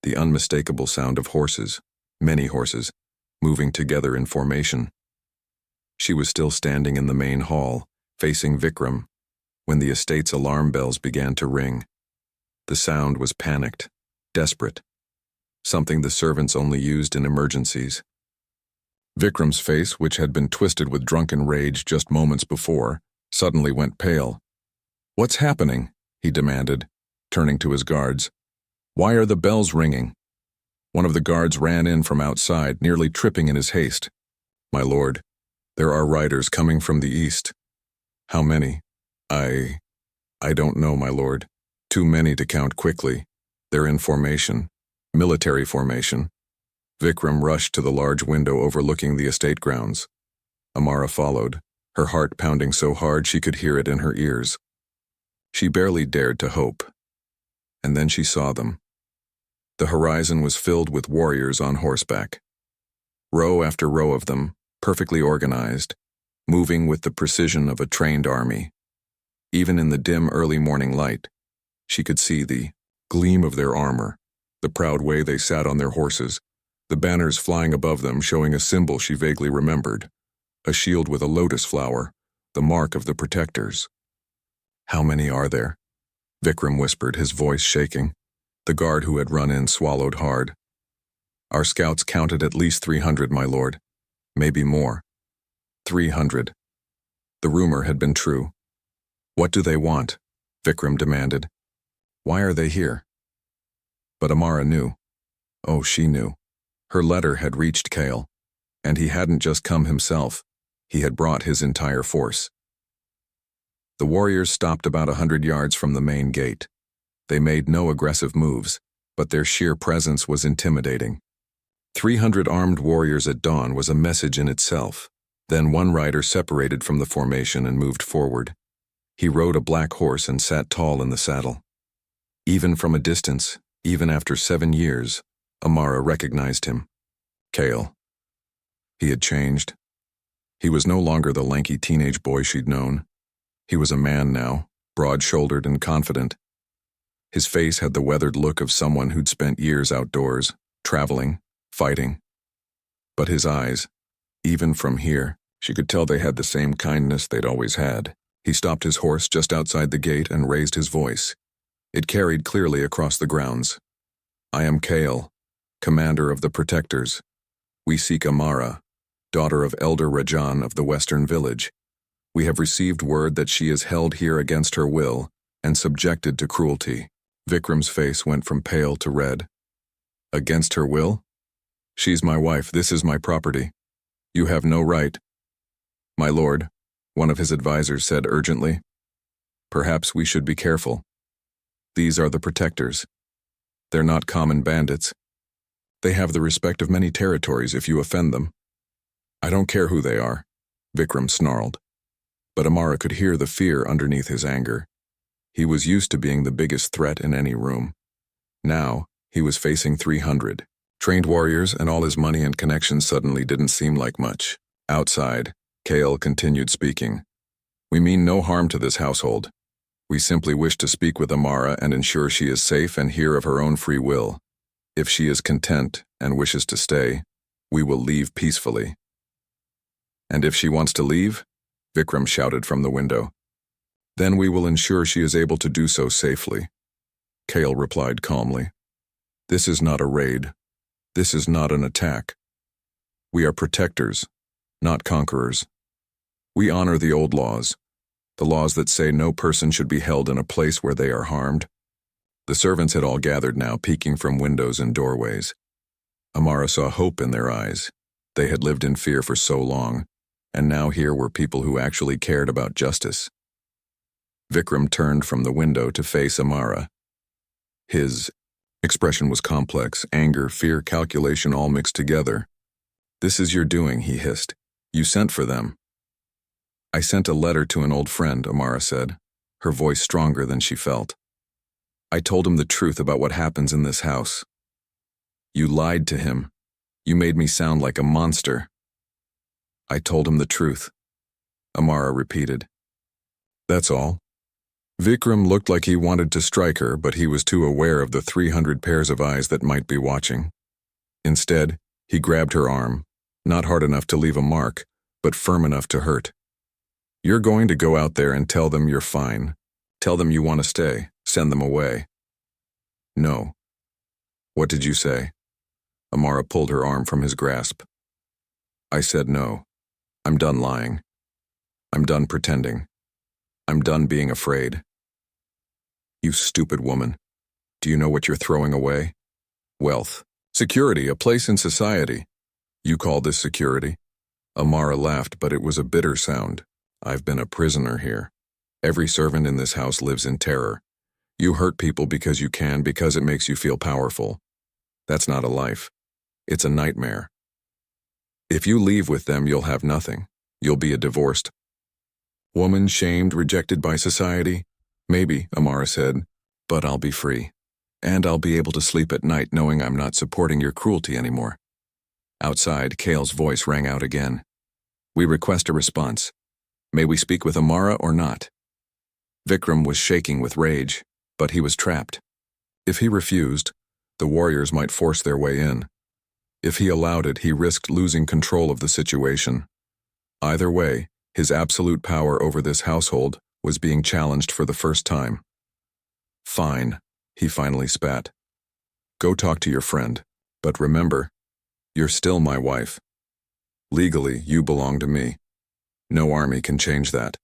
The unmistakable sound of horses, many horses, moving together in formation. She was still standing in the main hall, facing Vikram, when the estate's alarm bells began to ring. The sound was panicked, desperate, something the servants only used in emergencies. Vikram's face, which had been twisted with drunken rage just moments before, suddenly went pale. "What's happening?" he demanded, turning to his guards. "Why are the bells ringing?" One of the guards ran in from outside, nearly tripping in his haste. "My lord, there are riders coming from the east." "How many?" I don't know, my lord. Too many to count quickly. They're in formation. Military formation." Vikram rushed to the large window overlooking the estate grounds. Amara followed, her heart pounding so hard she could hear it in her ears. She barely dared to hope. And then she saw them. The horizon was filled with warriors on horseback. Row after row of them, perfectly organized, moving with the precision of a trained army. Even in the dim early morning light, she could see the gleam of their armor, the proud way they sat on their horses, the banners flying above them showing a symbol she vaguely remembered, a shield with a lotus flower, the mark of the protectors. "How many are there?" Vikram whispered, his voice shaking. The guard who had run in swallowed hard. "Our scouts counted at least 300, my lord. Maybe more." 300. The rumor had been true. "What do they want?" Vikram demanded. "Why are they here?" But Amara knew. Oh, she knew. Her letter had reached Kale, and he hadn't just come himself. He had brought his entire force. The warriors stopped about 100 yards from the main gate. They made no aggressive moves, but their sheer presence was intimidating. 300 armed warriors at dawn was a message in itself. Then one rider separated from the formation and moved forward. He rode a black horse and sat tall in the saddle. Even from a distance, even after 7 years, Amara recognized him. Kale. He had changed. He was no longer the lanky teenage boy she'd known. He was a man now, broad-shouldered and confident. His face had the weathered look of someone who'd spent years outdoors, traveling, fighting. But his eyes, even from here, she could tell they had the same kindness they'd always had. He stopped his horse just outside the gate and raised his voice. It carried clearly across the grounds. "I am Kale, commander of the Protectors. We seek Amara, daughter of Elder Rajan of the Western Village. We have received word that she is held here against her will and subjected to cruelty." Vikram's face went from pale to red. "Against her will? She's my wife. This is my property. You have no right." "My lord," one of his advisors said urgently, "perhaps we should be careful. These are the Protectors. They're not common bandits. They have the respect of many territories if you offend them." "I don't care who they are," Vikram snarled. But Amara could hear the fear underneath his anger. He was used to being the biggest threat in any room. Now, he was facing 300. Trained warriors, and all his money and connections suddenly didn't seem like much. Outside, Kale continued speaking. "We mean no harm to this household. We simply wish to speak with Amara and ensure she is safe and here of her own free will. If she is content and wishes to stay, we will leave peacefully." "And if she wants to leave?" Vikram shouted from the window. "Then we will ensure she is able to do so safely," Kale replied calmly. "This is not a raid. This is not an attack. We are protectors, not conquerors. We honor the old laws, the laws that say no person should be held in a place where they are harmed." The servants had all gathered now, peeking from windows and doorways. Amara saw hope in their eyes. They had lived in fear for so long, and now here were people who actually cared about justice. Vikram turned from the window to face Amara. His expression was complex, anger, fear, calculation all mixed together. "This is your doing," he hissed. "You sent for them." "I sent a letter to an old friend," Amara said, her voice stronger than she felt. I told him the truth about what happens in this house. You lied to him. You made me sound like a monster. I told him the truth, Amara repeated. That's all. Vikram looked like he wanted to strike her, but he was too aware of the 300 pairs of eyes that might be watching. Instead, he grabbed her arm, not hard enough to leave a mark, but firm enough to hurt. You're going to go out there and tell them you're fine. Tell them you want to stay. Send them away. No. What did you say? Amara pulled her arm from his grasp. I said no. I'm done lying. I'm done pretending. I'm done being afraid. You stupid woman. Do you know what you're throwing away? Wealth. Security, a place in society. You call this security? Amara laughed, but it was a bitter sound. I've been a prisoner here. Every servant in this house lives in terror. You hurt people because you can, because it makes you feel powerful. That's not a life. It's a nightmare. If you leave with them, you'll have nothing. You'll be a divorced woman, shamed, rejected by society. Maybe, Amara said, but I'll be free. And I'll be able to sleep at night knowing I'm not supporting your cruelty anymore. Outside, Kale's voice rang out again. We request a response. May we speak with Amara or not? Vikram was shaking with rage, but he was trapped. If he refused, the warriors might force their way in. If he allowed it, he risked losing control of the situation. Either way, his absolute power over this household was being challenged for the first time. Fine, he finally spat. Go talk to your friend, but remember, you're still my wife. Legally, you belong to me. No army can change that.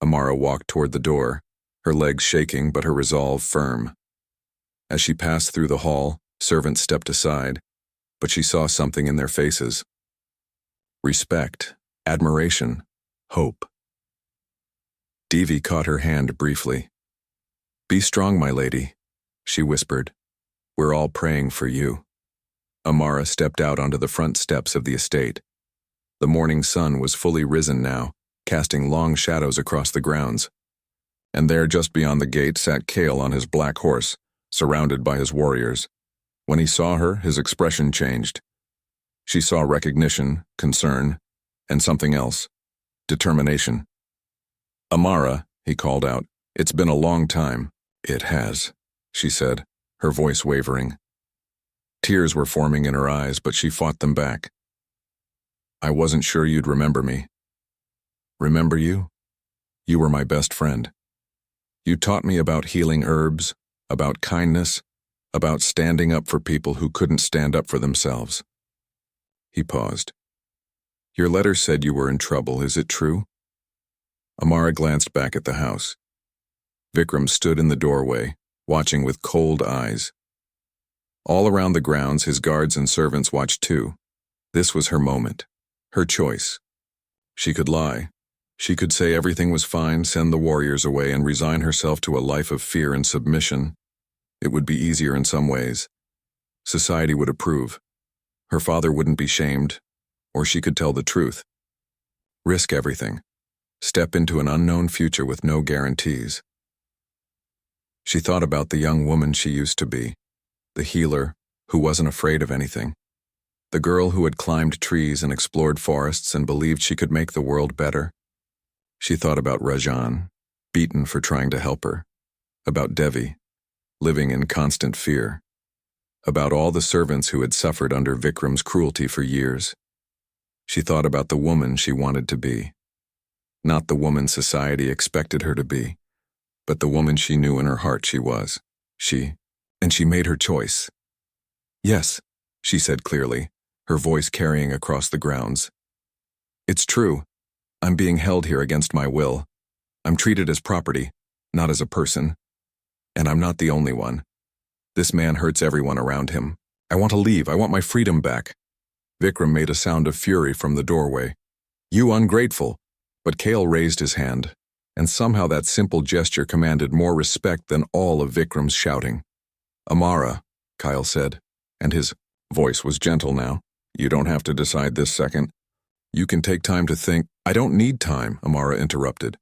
Amara walked toward the door, her legs shaking but her resolve firm. As she passed through the hall, servants stepped aside, but she saw something in their faces. Respect, admiration, hope. Devi caught her hand briefly. Be strong, my lady, she whispered. We're all praying for you. Amara stepped out onto the front steps of the estate. The morning sun was fully risen now, casting long shadows across the grounds. And there, just beyond the gate, sat Kale on his black horse, surrounded by his warriors. When he saw her, his expression changed. She saw recognition, concern, and something else. Determination. Amara, he called out, it's been a long time. It has, she said, her voice wavering. Tears were forming in her eyes, but she fought them back. I wasn't sure you'd remember me. Remember you? You were my best friend. You taught me about healing herbs, about kindness, about standing up for people who couldn't stand up for themselves. He paused. Your letter said you were in trouble, is it true? Amara glanced back at the house. Vikram stood in the doorway, watching with cold eyes. All around the grounds, his guards and servants watched too. This was her moment, her choice. She could lie. She could say everything was fine, send the warriors away, and resign herself to a life of fear and submission. It would be easier in some ways. Society would approve. Her father wouldn't be shamed, or she could tell the truth. Risk everything. Step into an unknown future with no guarantees. She thought about the young woman she used to be, the healer who wasn't afraid of anything, the girl who had climbed trees and explored forests and believed she could make the world better. She thought about Rajan, beaten for trying to help her, about Devi, living in constant fear, about all the servants who had suffered under Vikram's cruelty for years. She thought about the woman she wanted to be. Not the woman society expected her to be, but the woman she knew in her heart she was. And she made her choice. Yes, she said clearly, her voice carrying across the grounds. It's true. I'm being held here against my will. I'm treated as property, not as a person. And I'm not the only one. This man hurts everyone around him. I want to leave. I want my freedom back. Vikram made a sound of fury from the doorway. You ungrateful! But Kale raised his hand, and somehow that simple gesture commanded more respect than all of Vikram's shouting. Amara, Kyle said, and his voice was gentle now. You don't have to decide this second. You can take time to think. I don't need time, Amara interrupted.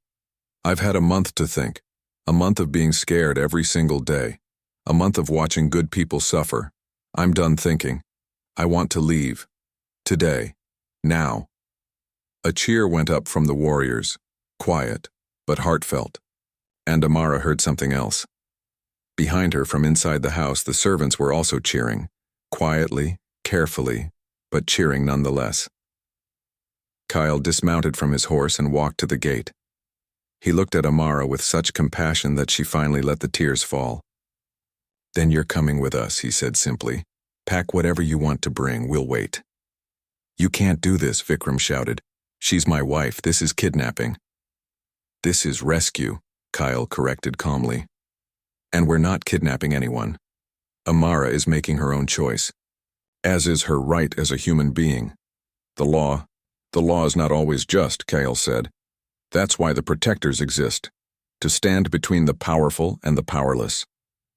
I've had a month to think. A month of being scared every single day. A month of watching good people suffer. I'm done thinking. I want to leave. Today. Now. A cheer went up from the warriors. Quiet, but heartfelt. And Amara heard something else. Behind her, from inside the house, the servants were also cheering. Quietly, carefully, but cheering nonetheless. Kyle dismounted from his horse and walked to the gate. He looked at Amara with such compassion that she finally let the tears fall. "Then you're coming with us," he said simply. "Pack whatever you want to bring, we'll wait." "You can't do this," Vikram shouted. "She's my wife, this is kidnapping." "This is rescue," Kyle corrected calmly. "And we're not kidnapping anyone. Amara is making her own choice, as is her right as a human being. The law is not always just," Kyle said. "That's why the protectors exist, to stand between the powerful and the powerless,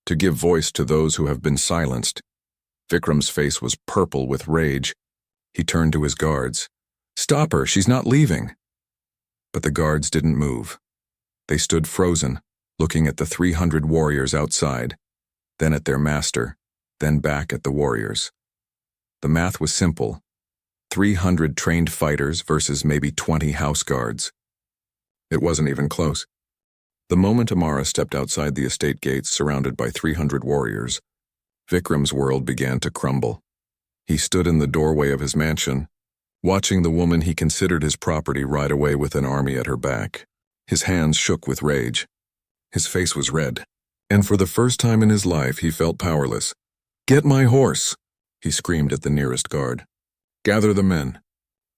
to give voice to those who have been silenced." Vikram's face was purple with rage. He turned to his guards. "Stop her, she's not leaving." But the guards didn't move. They stood frozen, looking at the 300 warriors outside, then at their master, then back at the warriors. The math was simple. 300 trained fighters versus maybe 20 house guards. It wasn't even close. The moment Amara stepped outside the estate gates surrounded by 300 warriors, Vikram's world began to crumble. He stood in the doorway of his mansion, watching the woman he considered his property ride away with an army at her back. His hands shook with rage. His face was red, and for the first time in his life he felt powerless. "Get my horse!" he screamed at the nearest guard. "Gather the men.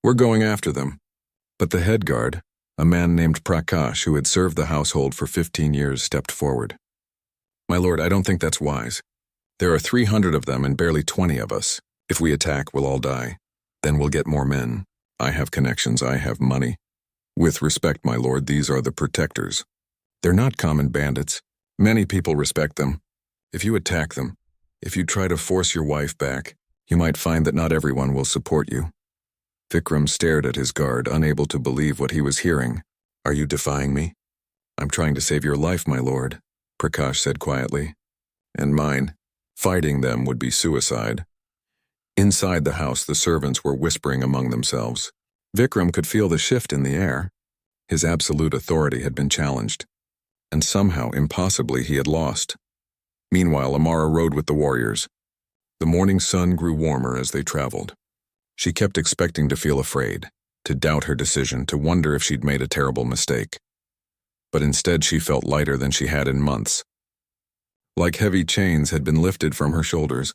We're going after them." But the head guard, a man named Prakash who had served the household for 15 years, stepped forward. "My lord, I don't think that's wise. There are 300 of them and barely 20 of us. If we attack, we'll all die. Then we'll get more men. I have connections, I have money. With respect, my lord, these are the protectors. They're not common bandits. Many people respect them. If you attack them, if you try to force your wife back, you might find that not everyone will support you." Vikram stared at his guard, unable to believe what he was hearing. "Are you defying me?" "I'm trying to save your life, my lord," Prakash said quietly. "And mine. Fighting them would be suicide." Inside the house, the servants were whispering among themselves. Vikram could feel the shift in the air. His absolute authority had been challenged, and somehow, impossibly, he had lost. Meanwhile, Amara rode with the warriors. The morning sun grew warmer as they traveled. She kept expecting to feel afraid, to doubt her decision, to wonder if she'd made a terrible mistake. But instead she felt lighter than she had in months. Like heavy chains had been lifted from her shoulders.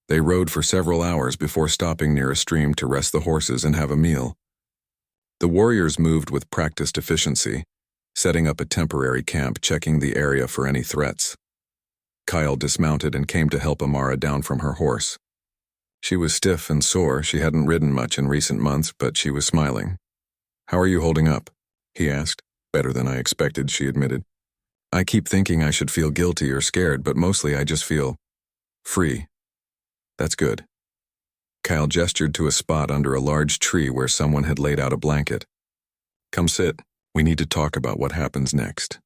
They rode for several hours before stopping near a stream to rest the horses and have a meal. The warriors moved with practiced efficiency, setting up a temporary camp, checking the area for any threats. Kyle dismounted and came to help Amara down from her horse. She was stiff and sore. She hadn't ridden much in recent months, but she was smiling. "How are you holding up?" he asked. "Better than I expected," she admitted. "I keep thinking I should feel guilty or scared, but mostly I just feel free." "That's good." Kyle gestured to a spot under a large tree where someone had laid out a blanket. "Come sit. We need to talk about what happens next."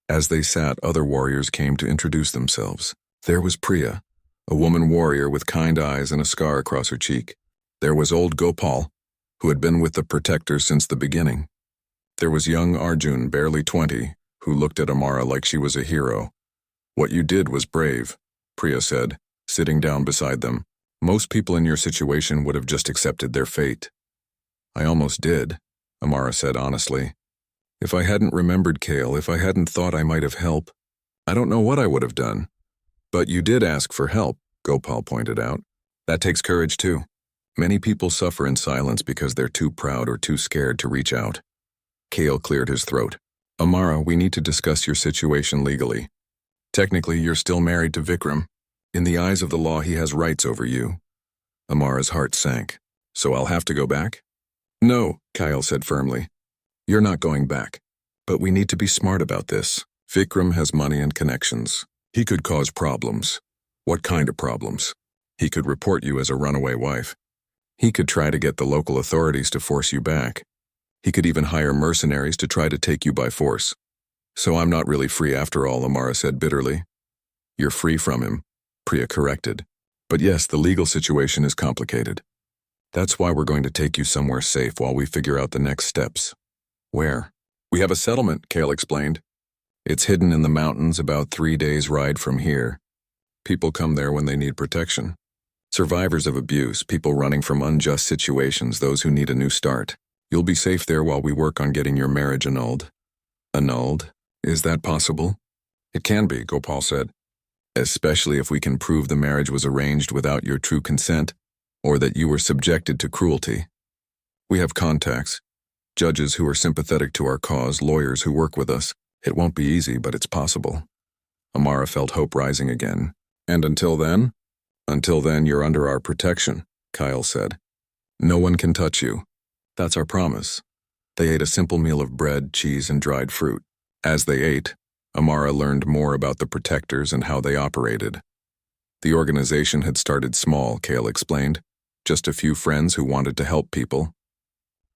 As they sat, other warriors came to introduce themselves. There was Priya, a woman warrior with kind eyes and a scar across her cheek. There was old Gopal, who had been with the protectors since the beginning. There was young Arjun, barely 20, who looked at Amara like she was a hero. "What you did was brave," Priya said, sitting down beside them. "Most people in your situation would have just accepted their fate." "I almost did," Amara said honestly. "If I hadn't remembered Kale, if I hadn't thought I might have helped, I don't know what I would have done." "But you did ask for help," Gopal pointed out. "That takes courage too. Many people suffer in silence because they're too proud or too scared to reach out." Kale cleared his throat. "Amara, we need to discuss your situation legally. Technically, you're still married to Vikram. In the eyes of the law, he has rights over you." Amara's heart sank. "So I'll have to go back?" "No," Kyle said firmly. "You're not going back. But we need to be smart about this. Vikram has money and connections. He could cause problems." "What kind of problems?" "He could report you as a runaway wife. He could try to get the local authorities to force you back. He could even hire mercenaries to try to take you by force." So I'm not really free after all, Amara said bitterly. You're free from him, Priya corrected. But yes, the legal situation is complicated. That's why we're going to take you somewhere safe while we figure out the next steps. Where? We have a settlement, Kale explained. It's hidden in the mountains about 3 days' ride from here. People come there when they need protection. Survivors of abuse, people running from unjust situations, those who need a new start. You'll be safe there while we work on getting your marriage annulled. Annulled? Is that possible? It can be, Gopal said. Especially if we can prove the marriage was arranged without your true consent, or that you were subjected to cruelty. We have contacts, judges who are sympathetic to our cause, lawyers who work with us. It won't be easy, but it's possible. Amara felt hope rising again. And until then? Until then, you're under our protection, Kyle said. No one can touch you. That's our promise. They ate a simple meal of bread, cheese, and dried fruit. As they ate, Amara learned more about the protectors and how they operated. The organization had started small, Kale explained. Just a few friends who wanted to help people.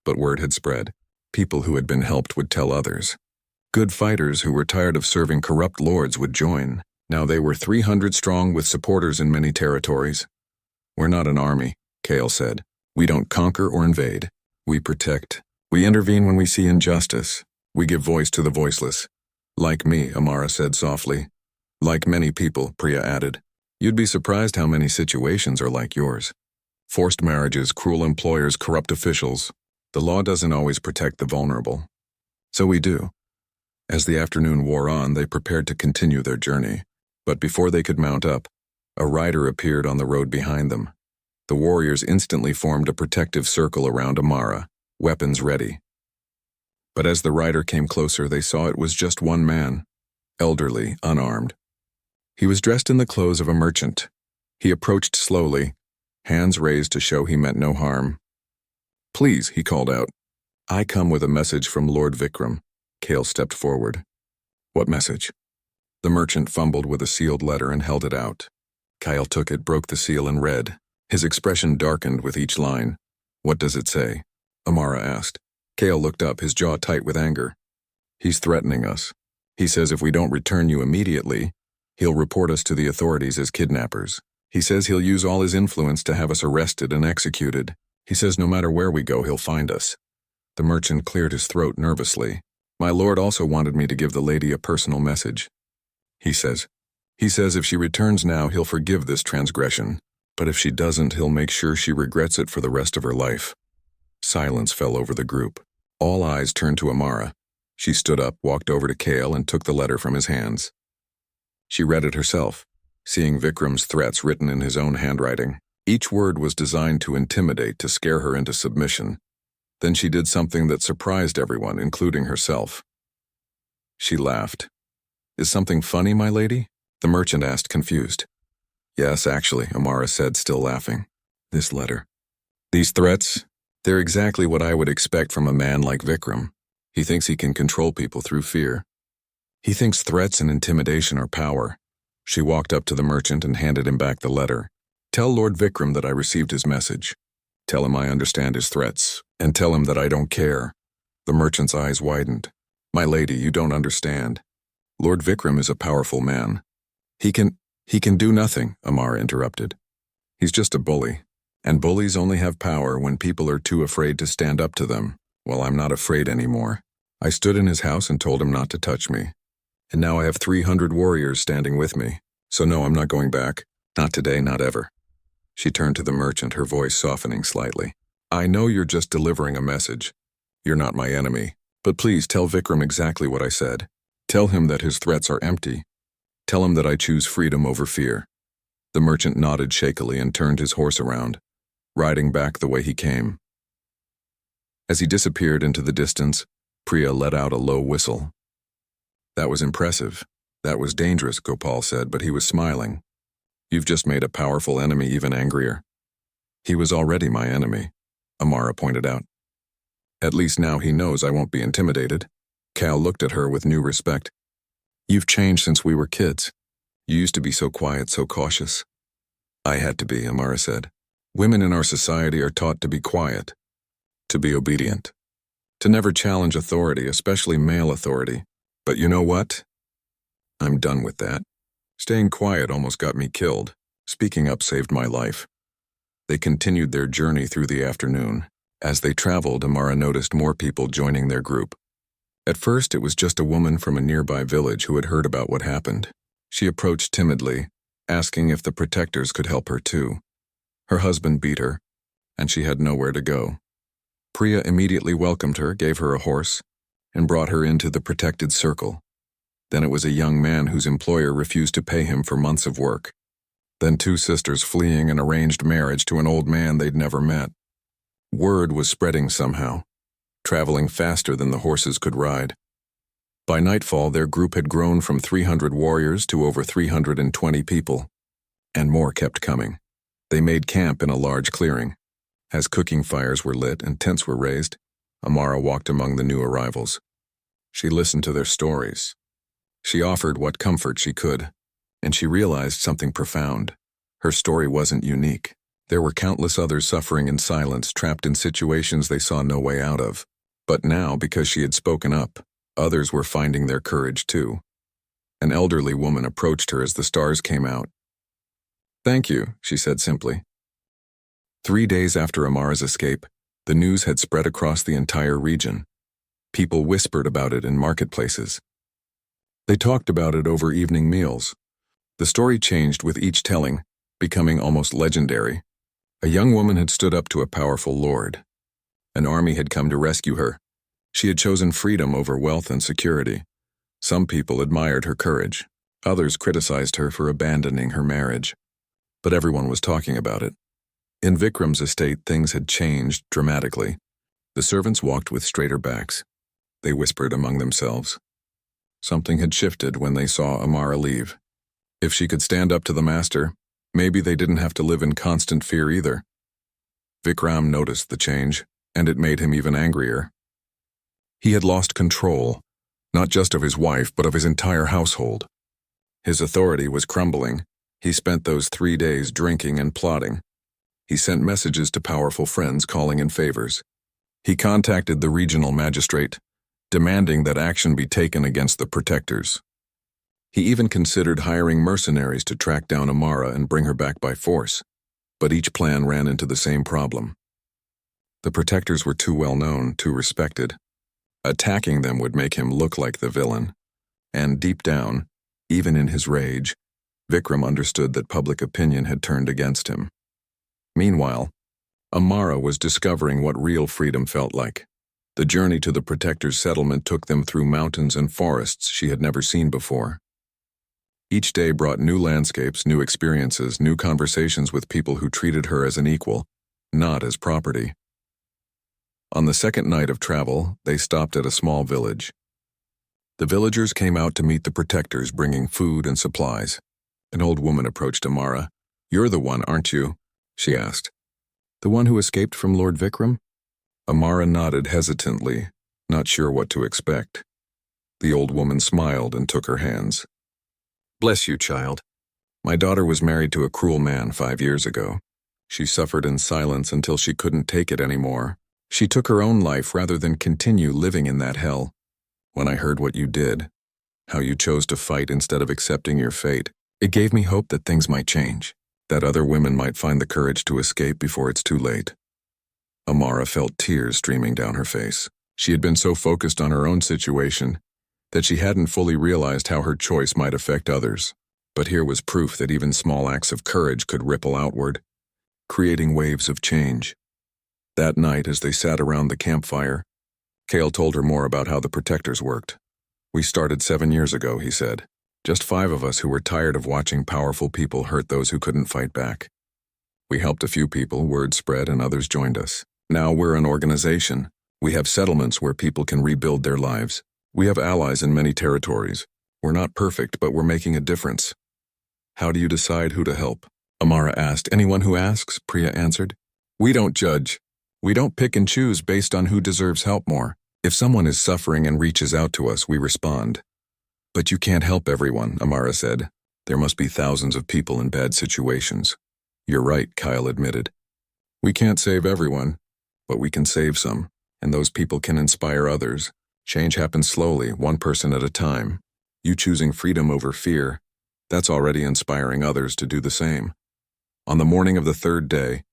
But word had spread. People who had been helped would tell others. Good fighters who were tired of serving corrupt lords would join. Now they were 300 strong with supporters in many territories. We're not an army, Kale said. We don't conquer or invade. We protect. We intervene when we see injustice. We give voice to the voiceless. Like me, Amara said softly. Like many people, Priya added. You'd be surprised how many situations are like yours. Forced marriages, cruel employers, corrupt officials. The law doesn't always protect the vulnerable. So we do. As the afternoon wore on, they prepared to continue their journey. But before they could mount up, a rider appeared on the road behind them. The warriors instantly formed a protective circle around Amara, weapons ready. But as the rider came closer, they saw it was just one man, elderly, unarmed. He was dressed in the clothes of a merchant. He approached slowly, hands raised to show he meant no harm. Please, he called out. I come with a message from Lord Vikram. Kale stepped forward. What message? The merchant fumbled with a sealed letter and held it out. Kyle took it, broke the seal, and read. His expression darkened with each line. What does it say? Amara asked. Kale looked up, his jaw tight with anger. He's threatening us. He says if we don't return you immediately, he'll report us to the authorities as kidnappers. He says he'll use all his influence to have us arrested and executed. He says no matter where we go, he'll find us. The merchant cleared his throat nervously. My lord also wanted me to give the lady a personal message. He says if she returns now, he'll forgive this transgression. But if she doesn't, he'll make sure she regrets it for the rest of her life. Silence fell over the group. All eyes turned to Amara. She stood up, walked over to Kale, and took the letter from his hands. She read it herself, seeing Vikram's threats written in his own handwriting. Each word was designed to intimidate, to scare her into submission. Then she did something that surprised everyone, including herself. She laughed. Is something funny, my lady? The merchant asked, confused. Yes, actually, Amara said, still laughing. This letter. These threats? They're exactly what I would expect from a man like Vikram. He thinks he can control people through fear. He thinks threats and intimidation are power. She walked up to the merchant and handed him back the letter. Tell Lord Vikram that I received his message. Tell him I understand his threats, and tell him that I don't care. The merchant's eyes widened. My lady, you don't understand. Lord Vikram is a powerful man. He can do nothing, Amara interrupted. He's just a bully, and bullies only have power when people are too afraid to stand up to them. Well, I'm not afraid anymore. I stood in his house and told him not to touch me. And now I have 300 warriors standing with me. So no, I'm not going back. Not today, not ever. She turned to the merchant, her voice softening slightly. I know you're just delivering a message. You're not my enemy. But please tell Vikram exactly what I said. Tell him that his threats are empty. Tell him that I choose freedom over fear. The merchant nodded shakily and turned his horse around, riding back the way he came. As he disappeared into the distance, Priya let out a low whistle. That was impressive. That was dangerous, Gopal said, but he was smiling. You've just made a powerful enemy even angrier. He was already my enemy, Amara pointed out. At least now he knows I won't be intimidated. Cal looked at her with new respect. You've changed since we were kids. You used to be so quiet, so cautious. I had to be, Amara said. Women in our society are taught to be quiet, to be obedient, to never challenge authority, especially male authority. But you know what? I'm done with that. Staying quiet almost got me killed. Speaking up saved my life. They continued their journey through the afternoon. As they traveled, Amara noticed more people joining their group. At first, it was just a woman from a nearby village who had heard about what happened. She approached timidly, asking if the protectors could help her too. Her husband beat her, and she had nowhere to go. Priya immediately welcomed her, gave her a horse, and brought her into the protected circle. Then it was a young man whose employer refused to pay him for months of work. Then two sisters fleeing an arranged marriage to an old man they'd never met. Word was spreading somehow, traveling faster than the horses could ride. By nightfall, their group had grown from 300 warriors to over 320 people, and more kept coming. They made camp in a large clearing. As cooking fires were lit and tents were raised, Amara walked among the new arrivals. She listened to their stories. She offered what comfort she could, and she realized something profound. Her story wasn't unique. There were countless others suffering in silence, trapped in situations they saw no way out of. But now, because she had spoken up, others were finding their courage too. An elderly woman approached her as the stars came out. "Thank you," she said simply. 3 days after Amara's escape, the news had spread across the entire region. People whispered about it in marketplaces. They talked about it over evening meals. The story changed with each telling, becoming almost legendary. A young woman had stood up to a powerful lord. An army had come to rescue her. She had chosen freedom over wealth and security. Some people admired her courage. Others criticized her for abandoning her marriage. But everyone was talking about it. In Vikram's estate, things had changed dramatically. The servants walked with straighter backs. They whispered among themselves. Something had shifted when they saw Amara leave. If she could stand up to the master, maybe they didn't have to live in constant fear either. Vikram noticed the change, and it made him even angrier. He had lost control, not just of his wife, but of his entire household. His authority was crumbling. He spent those 3 days drinking and plotting. He sent messages to powerful friends calling in favors. He contacted the regional magistrate, demanding that action be taken against the protectors. He even considered hiring mercenaries to track down Amara and bring her back by force. But each plan ran into the same problem. The protectors were too well known, too respected. Attacking them would make him look like the villain. And deep down, even in his rage, Vikram understood that public opinion had turned against him. Meanwhile, Amara was discovering what real freedom felt like. The journey to the protectors' settlement took them through mountains and forests she had never seen before. Each day brought new landscapes, new experiences, new conversations with people who treated her as an equal, not as property. On the second night of travel, they stopped at a small village. The villagers came out to meet the protectors, bringing food and supplies. An old woman approached Amara. "You're the one, aren't you?" she asked. "The one who escaped from Lord Vikram?" Amara nodded hesitantly, not sure what to expect. The old woman smiled and took her hands. "Bless you, child. My daughter was married to a cruel man 5 years ago. She suffered in silence until she couldn't take it anymore. She took her own life rather than continue living in that hell. When I heard what you did, how you chose to fight instead of accepting your fate, it gave me hope that things might change, that other women might find the courage to escape before it's too late." Amara felt tears streaming down her face. She had been so focused on her own situation that she hadn't fully realized how her choice might affect others. But here was proof that even small acts of courage could ripple outward, creating waves of change. That night, as they sat around the campfire, Kale told her more about how the protectors worked. "We started 7 years ago," he said. "Just 5 of us who were tired of watching powerful people hurt those who couldn't fight back. We helped a few people, word spread, and others joined us. Now we're an organization. We have settlements where people can rebuild their lives. We have allies in many territories. We're not perfect, but we're making a difference." "How do you decide who to help?" Amara asked. "Anyone who asks," Priya answered. "We don't judge. We don't pick and choose based on who deserves help more. If someone is suffering and reaches out to us, we respond." "But you can't help everyone," Amara said. "There must be thousands of people in bad situations." "You're right," Kyle admitted. "We can't save everyone, but we can save some, and those people can inspire others. Change happens slowly, one person at a time. You choosing freedom over fear, that's already inspiring others to do the same. On the morning of the third day,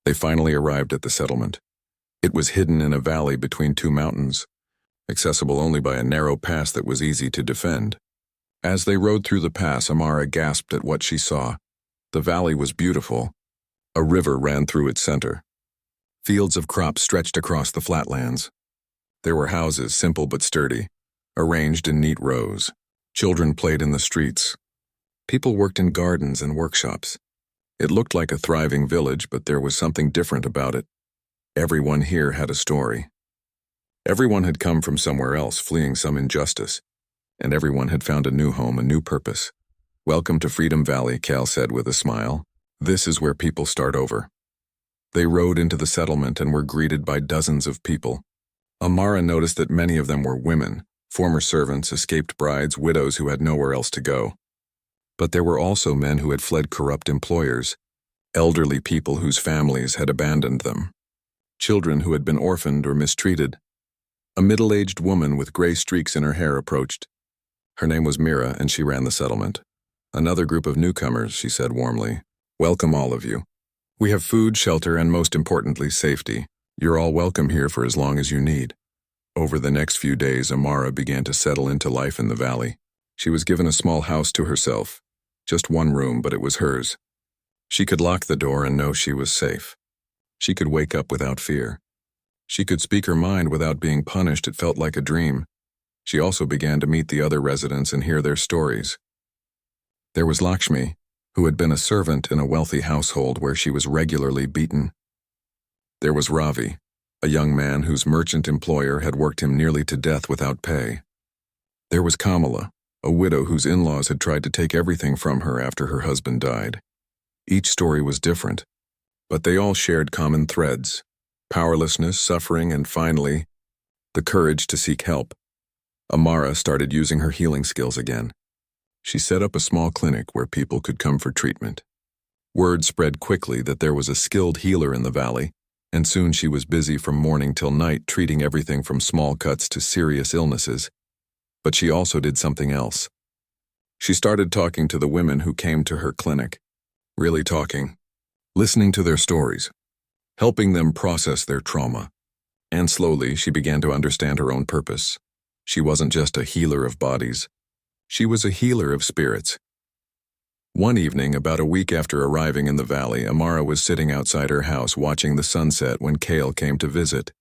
they finally arrived at the settlement. It was hidden in a valley between two mountains, accessible only by a narrow pass that was easy to defend. As they rode through the pass, Amara gasped at what she saw. The valley was beautiful. A river ran through its center. Fields of crops stretched across the flatlands. There were houses, simple but sturdy, arranged in neat rows. Children played in the streets. People worked in gardens and workshops. It looked like a thriving village, but there was something different about it. Everyone here had a story. Everyone had come from somewhere else, fleeing some injustice, and everyone had found a new home, a new purpose. "Welcome to Freedom Valley," Cal said with a smile. "This is where people start over." They rode into the settlement and were greeted by dozens of people. Amara noticed that many of them were women, former servants, escaped brides, widows who had nowhere else to go. But there were also men who had fled corrupt employers, elderly people whose families had abandoned them, children who had been orphaned or mistreated. A middle-aged woman with gray streaks in her hair approached. Her name was Mira, and she ran the settlement. "Another group of newcomers," she said warmly. "Welcome, all of you. We have food, shelter, and most importantly, safety. You're all welcome here for as long as you need." Over the next few days, Amara began to settle into life in the valley. She was given a small house to herself. Just one room, but it was hers. She could lock the door and know she was safe. She could wake up without fear. She could speak her mind without being punished. It felt like a dream. She also began to meet the other residents and hear their stories. There was Lakshmi, who had been a servant in a wealthy household where she was regularly beaten. There was Ravi, a young man whose merchant employer had worked him nearly to death without pay. There was Kamala, a widow whose in-laws had tried to take everything from her after her husband died. Each story was different, but they all shared common threads: powerlessness, suffering, and finally, the courage to seek help. Amara started using her healing skills again. She set up a small clinic where people could come for treatment. Word spread quickly that there was a skilled healer in the valley, and soon she was busy from morning till night treating everything from small cuts to serious illnesses. But she also did something else. She started talking to the women who came to her clinic. Really talking. Listening to their stories. Helping them process their trauma. And slowly she began to understand her own purpose. She wasn't just a healer of bodies. She was a healer of spirits. One evening, about a week after arriving in the valley, Amara was sitting outside her house watching the sunset when Kale came to visit.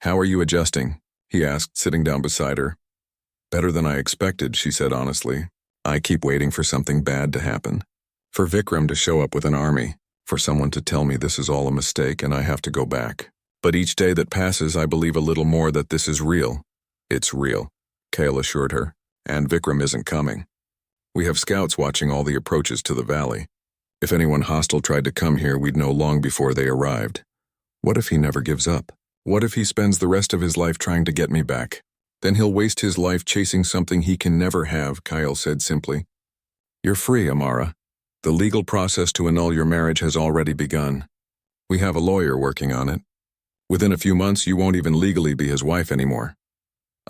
"How are you adjusting?" he asked, sitting down beside her. "Better than I expected," she said honestly. "I keep waiting for something bad to happen. For Vikram to show up with an army, for someone to tell me this is all a mistake and I have to go back. But each day that passes, I believe a little more that this is real." "It's real," Kale assured her, "and Vikram isn't coming. We have scouts watching all the approaches to the valley. If anyone hostile tried to come here, we'd know long before they arrived. What if he never gives up? What if he spends the rest of his life trying to get me back? Then he'll waste his life chasing something he can never have," Kyle said simply. "You're free, Amara. The legal process to annul your marriage has already begun. We have a lawyer working on it. Within a few months, you won't even legally be his wife anymore."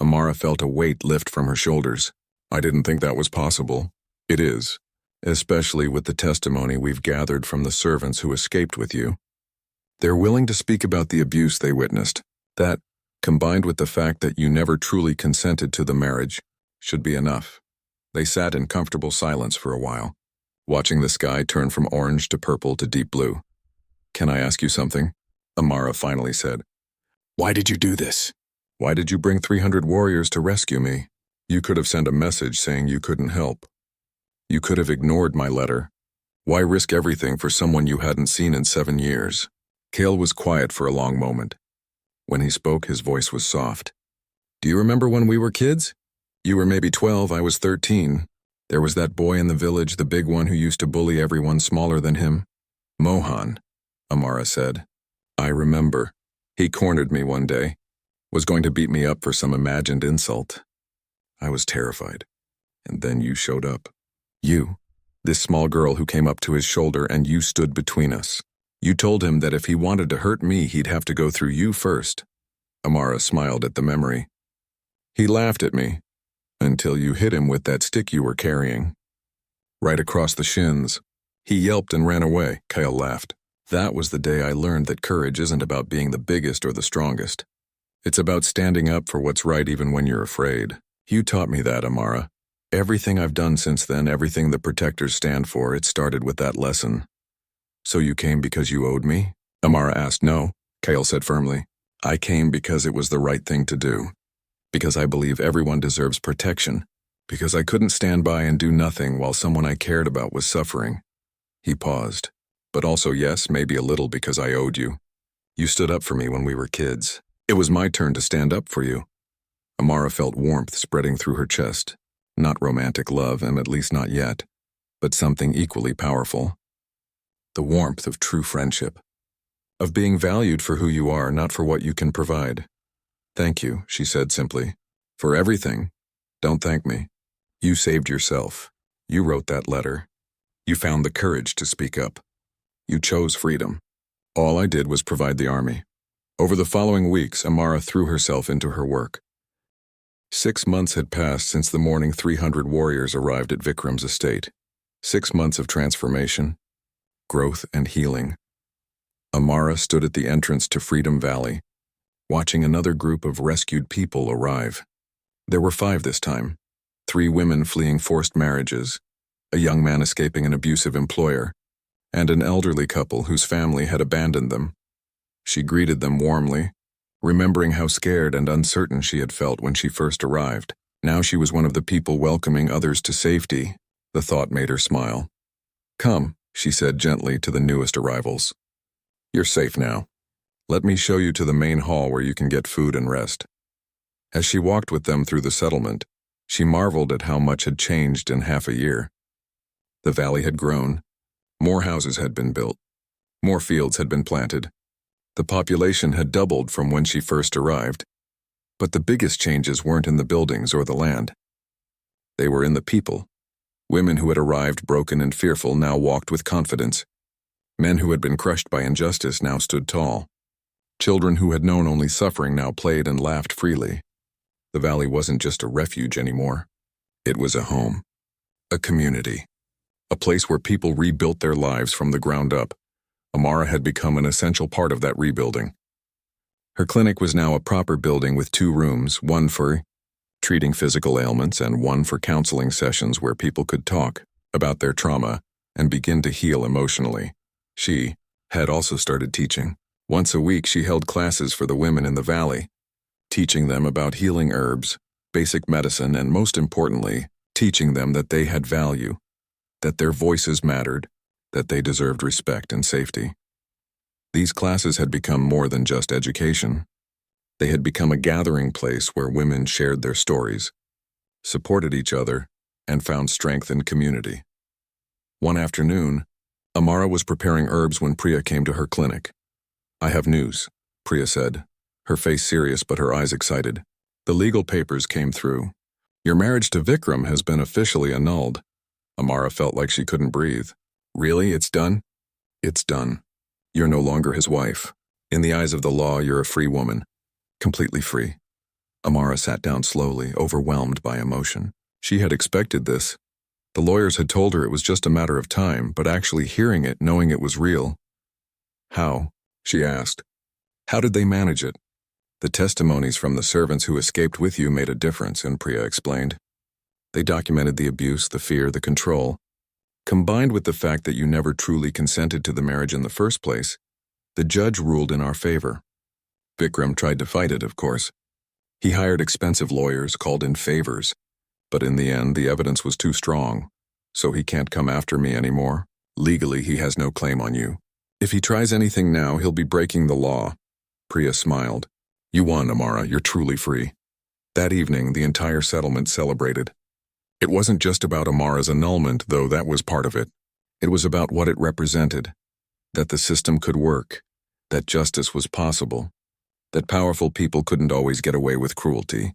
Amara felt a weight lift from her shoulders. "I didn't think that was possible." "It is, especially with the testimony we've gathered from the servants who escaped with you. They're willing to speak about the abuse they witnessed. That, combined with the fact that you never truly consented to the marriage, should be enough." They sat in comfortable silence for a while, watching the sky turn from orange to purple to deep blue. "Can I ask you something?" Amara finally said. "Why did you do this? Why did you bring 300 warriors to rescue me? You could have sent a message saying you couldn't help. You could have ignored my letter. Why risk everything for someone you hadn't seen in 7 years?" Kale was quiet for a long moment. When he spoke, his voice was soft. "Do you remember when we were kids? You were maybe 12, I was 13. There was that boy in the village, the big one who used to bully everyone smaller than him. Mohan," Amara said. "I remember. He cornered me one day. Was going to beat me up for some imagined insult. I was terrified. And then you showed up. You, this small girl who came up to his shoulder, and you stood between us. You told him that if he wanted to hurt me, he'd have to go through you first." Amara smiled at the memory. He laughed at me, until you hit him with that stick you were carrying. Right across the shins. He yelped and ran away, Kyle laughed. That was the day I learned that courage isn't about being the biggest or the strongest. It's about standing up for what's right even when you're afraid. You taught me that, Amara. Everything I've done since then, everything the protectors stand for, it started with that lesson. So you came because you owed me? Amara asked. No, Kyle said firmly. I came because it was the right thing to do. Because I believe everyone deserves protection. Because I couldn't stand by and do nothing while someone I cared about was suffering. He paused. But also, yes, maybe a little because I owed you. You stood up for me when we were kids. It was my turn to stand up for you. Amara felt warmth spreading through her chest. Not romantic love, and at least not yet, but something equally powerful. The warmth of true friendship. Of being valued for who you are, not for what you can provide. Thank you, she said simply. For everything. Don't thank me. You saved yourself. You wrote that letter. You found the courage to speak up. You chose freedom. All I did was provide the army. Over the following weeks, Amara threw herself into her work. 6 months had passed since the morning 300 warriors arrived at Vikram's estate. 6 months of transformation, growth, and healing. Amara stood at the entrance to Freedom Valley, watching another group of rescued people arrive. There were 5 this time. 3 women fleeing forced marriages, a young man escaping an abusive employer, and an elderly couple whose family had abandoned them. She greeted them warmly, remembering how scared and uncertain she had felt when she first arrived. Now she was one of the people welcoming others to safety. The thought made her smile. Come, she said gently to the newest arrivals. You're safe now. Let me show you to the main hall where you can get food and rest. As she walked with them through the settlement, she marveled at how much had changed in half a year. The valley had grown. More houses had been built. More fields had been planted. The population had doubled from when she first arrived. But the biggest changes weren't in the buildings or the land. They were in the people. Women who had arrived broken and fearful now walked with confidence. Men who had been crushed by injustice now stood tall. Children who had known only suffering now played and laughed freely. The valley wasn't just a refuge anymore. It was a home. A community. A place where people rebuilt their lives from the ground up. Amara had become an essential part of that rebuilding. Her clinic was now a proper building with 2 rooms, one for treating physical ailments and one for counseling sessions where people could talk about their trauma and begin to heal emotionally. She had also started teaching. Once a week she held classes for the women in the valley, teaching them about healing herbs, basic medicine, and most importantly, teaching them that they had value, that their voices mattered, that they deserved respect and safety. These classes had become more than just education. They had become a gathering place where women shared their stories, supported each other, and found strength in community. One afternoon, Amara was preparing herbs when Priya came to her clinic. I have news, Priya said, her face serious but her eyes excited. The legal papers came through. Your marriage to Vikram has been officially annulled. Amara felt like she couldn't breathe. Really, it's done? It's done. You're no longer his wife. In the eyes of the law, you're a free woman. Completely free. Amara sat down slowly, overwhelmed by emotion. She had expected this. The lawyers had told her it was just a matter of time, but actually hearing it, knowing it was real. How? She asked. How did they manage it? The testimonies from the servants who escaped with you made a difference, and Priya explained. They documented the abuse, the fear, the control. Combined with the fact that you never truly consented to the marriage in the first place, the judge ruled in our favor. Vikram tried to fight it, of course. He hired expensive lawyers, called in favors, but in the end, the evidence was too strong, so he can't come after me anymore. Legally, he has no claim on you. If he tries anything now, he'll be breaking the law. Priya smiled. You won, Amara. You're truly free. That evening, the entire settlement celebrated. It wasn't just about Amara's annulment, though that was part of it. It was about what it represented, that the system could work, that justice was possible, that powerful people couldn't always get away with cruelty.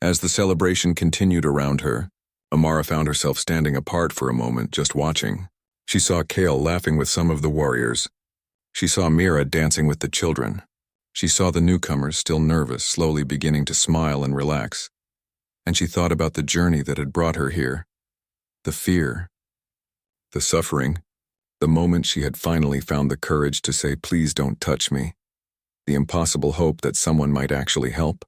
As the celebration continued around her, Amara found herself standing apart for a moment, just watching. She saw Kale laughing with some of the warriors. She saw Mira dancing with the children. She saw the newcomers, still nervous, slowly beginning to smile and relax. And she thought about the journey that had brought her here. The fear, the suffering, the moment she had finally found the courage to say, "Please don't touch me." The impossible hope that someone might actually help.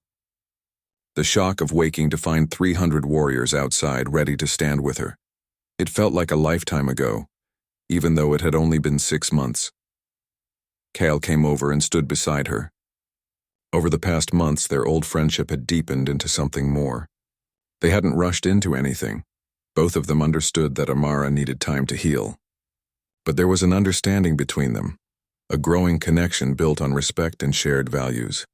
The shock of waking to find 300 warriors outside ready to stand with her. It felt like a lifetime ago, even though it had only been 6 months. Kale came over and stood beside her. Over the past months, their old friendship had deepened into something more. They hadn't rushed into anything. Both of them understood that Amara needed time to heal. But there was an understanding between them, a growing connection built on respect and shared values.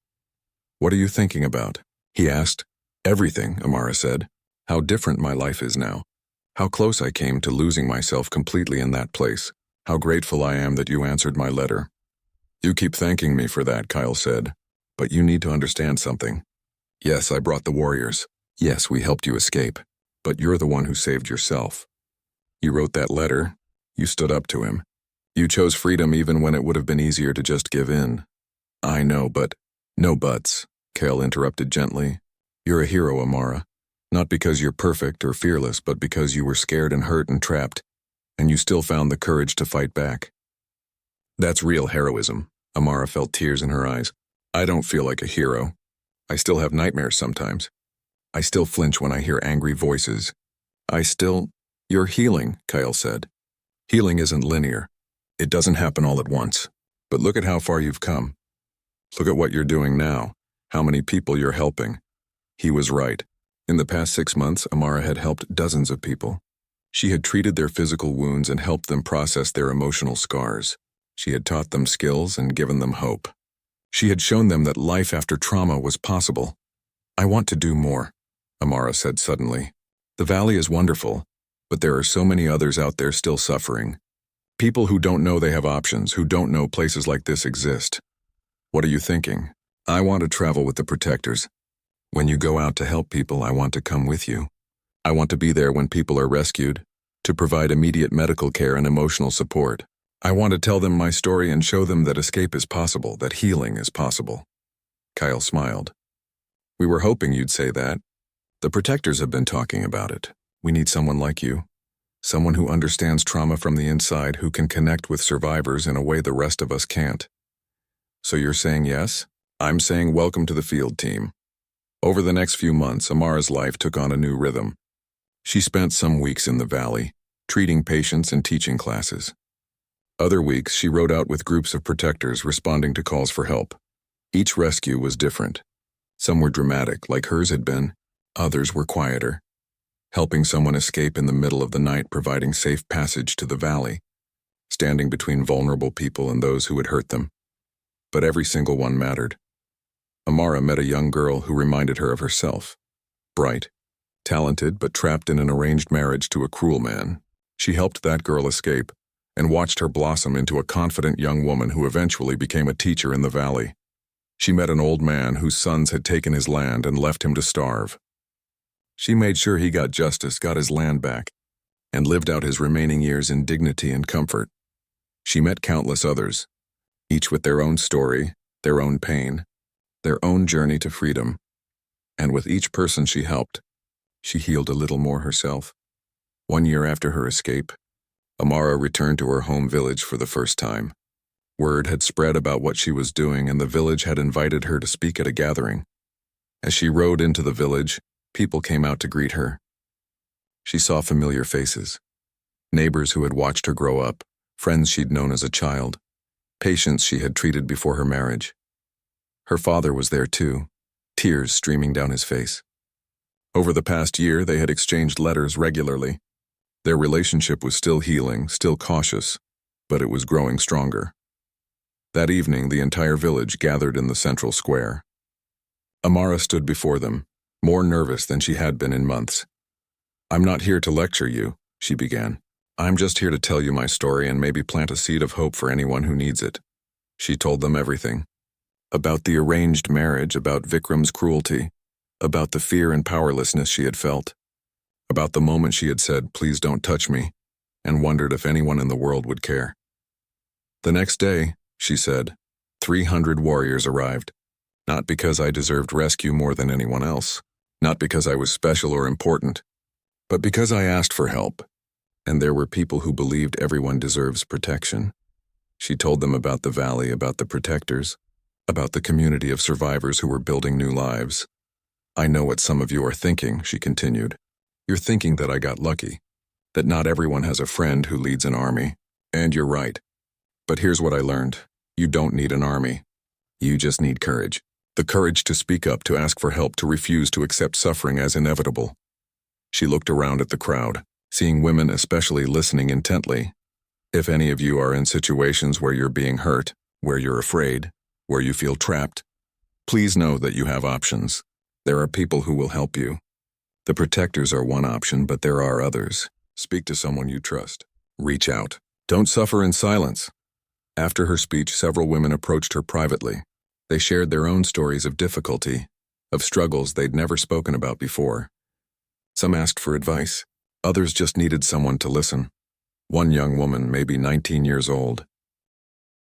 "What are you thinking about?" he asked. "Everything," Amara said. "How different my life is now. How close I came to losing myself completely in that place. How grateful I am that you answered my letter." "You keep thanking me for that," Kyle said. "But you need to understand something. Yes, I brought the warriors. Yes, we helped you escape. But you're the one who saved yourself. You wrote that letter. You stood up to him. You chose freedom even when it would have been easier to just give in." "I know, but—" "No buts," Kale interrupted gently. "You're a hero, Amara. Not because you're perfect or fearless, but because you were scared and hurt and trapped, and you still found the courage to fight back. That's real heroism." Amara felt tears in her eyes. "I don't feel like a hero. I still have nightmares sometimes. I still flinch when I hear angry voices. You're healing," Kyle said. "Healing isn't linear. It doesn't happen all at once. But look at how far you've come. Look at what you're doing now, how many people you're helping." He was right. In the past 6 months, Amara had helped dozens of people. She had treated their physical wounds and helped them process their emotional scars. She had taught them skills and given them hope. She had shown them that life after trauma was possible. "I want to do more," Amara said suddenly. "The valley is wonderful, but there are so many others out there still suffering. People who don't know they have options, who don't know places like this exist. What are you thinking?" "I want to travel with the protectors. When you go out to help people, I want to come with you. I want to be there when people are rescued, to provide immediate medical care and emotional support. I want to tell them my story and show them that escape is possible, that healing is possible." Kyle smiled. "We were hoping you'd say that. The protectors have been talking about it. We need someone like you. Someone who understands trauma from the inside, who can connect with survivors in a way the rest of us can't." "So you're saying yes?" "I'm saying welcome to the field team." Over the next few months, Amara's life took on a new rhythm. She spent some weeks in the valley, treating patients and teaching classes. Other weeks, she rode out with groups of protectors responding to calls for help. Each rescue was different. Some were dramatic, like hers had been. Others were quieter. Helping someone escape in the middle of the night, providing safe passage to the valley, standing between vulnerable people and those who had hurt them. But every single one mattered. Amara met a young girl who reminded her of herself. Bright, talented, but trapped in an arranged marriage to a cruel man. She helped that girl escape and watched her blossom into a confident young woman who eventually became a teacher in the valley. She met an old man whose sons had taken his land and left him to starve. She made sure he got justice, got his land back, and lived out his remaining years in dignity and comfort. She met countless others, each with their own story, their own pain, their own journey to freedom. And with each person she helped, she healed a little more herself. 1 year after her escape, Amara returned to her home village for the first time. Word had spread about what she was doing, and the village had invited her to speak at a gathering. As she rode into the village, people came out to greet her. She saw familiar faces. Neighbors who had watched her grow up, friends she'd known as a child, patients she had treated before her marriage. Her father was there too, tears streaming down his face. Over the past year, they had exchanged letters regularly. Their relationship was still healing, still cautious, but it was growing stronger. That evening, the entire village gathered in the central square. Amara stood before them, more nervous than she had been in months. "I'm not here to lecture you," she began. "I'm just here to tell you my story and maybe plant a seed of hope for anyone who needs it." She told them everything. About the arranged marriage, about Vikram's cruelty, about the fear and powerlessness she had felt, about the moment she had said, "Please don't touch me," and wondered if anyone in the world would care. "The next day," she said, 300 warriors arrived. Not because I deserved rescue more than anyone else. Not because I was special or important. But because I asked for help. And there were people who believed everyone deserves protection. She told them about the valley, about the protectors, about the community of survivors who were building new lives. I know what some of you are thinking, she continued. You're thinking that I got lucky, that not everyone has a friend who leads an army. And you're right. But here's what I learned. You don't need an army. You just need courage. The courage to speak up, to ask for help, to refuse to accept suffering as inevitable. She looked around at the crowd, seeing women especially listening intently. If any of you are in situations where you're being hurt, where you're afraid, where you feel trapped, please know that you have options. There are people who will help you. The protectors are one option, but there are others. Speak to someone you trust. Reach out. Don't suffer in silence. After her speech, several women approached her privately. They shared their own stories of difficulty, of struggles they'd never spoken about before. Some asked for advice. Others just needed someone to listen. One young woman, maybe 19 years old,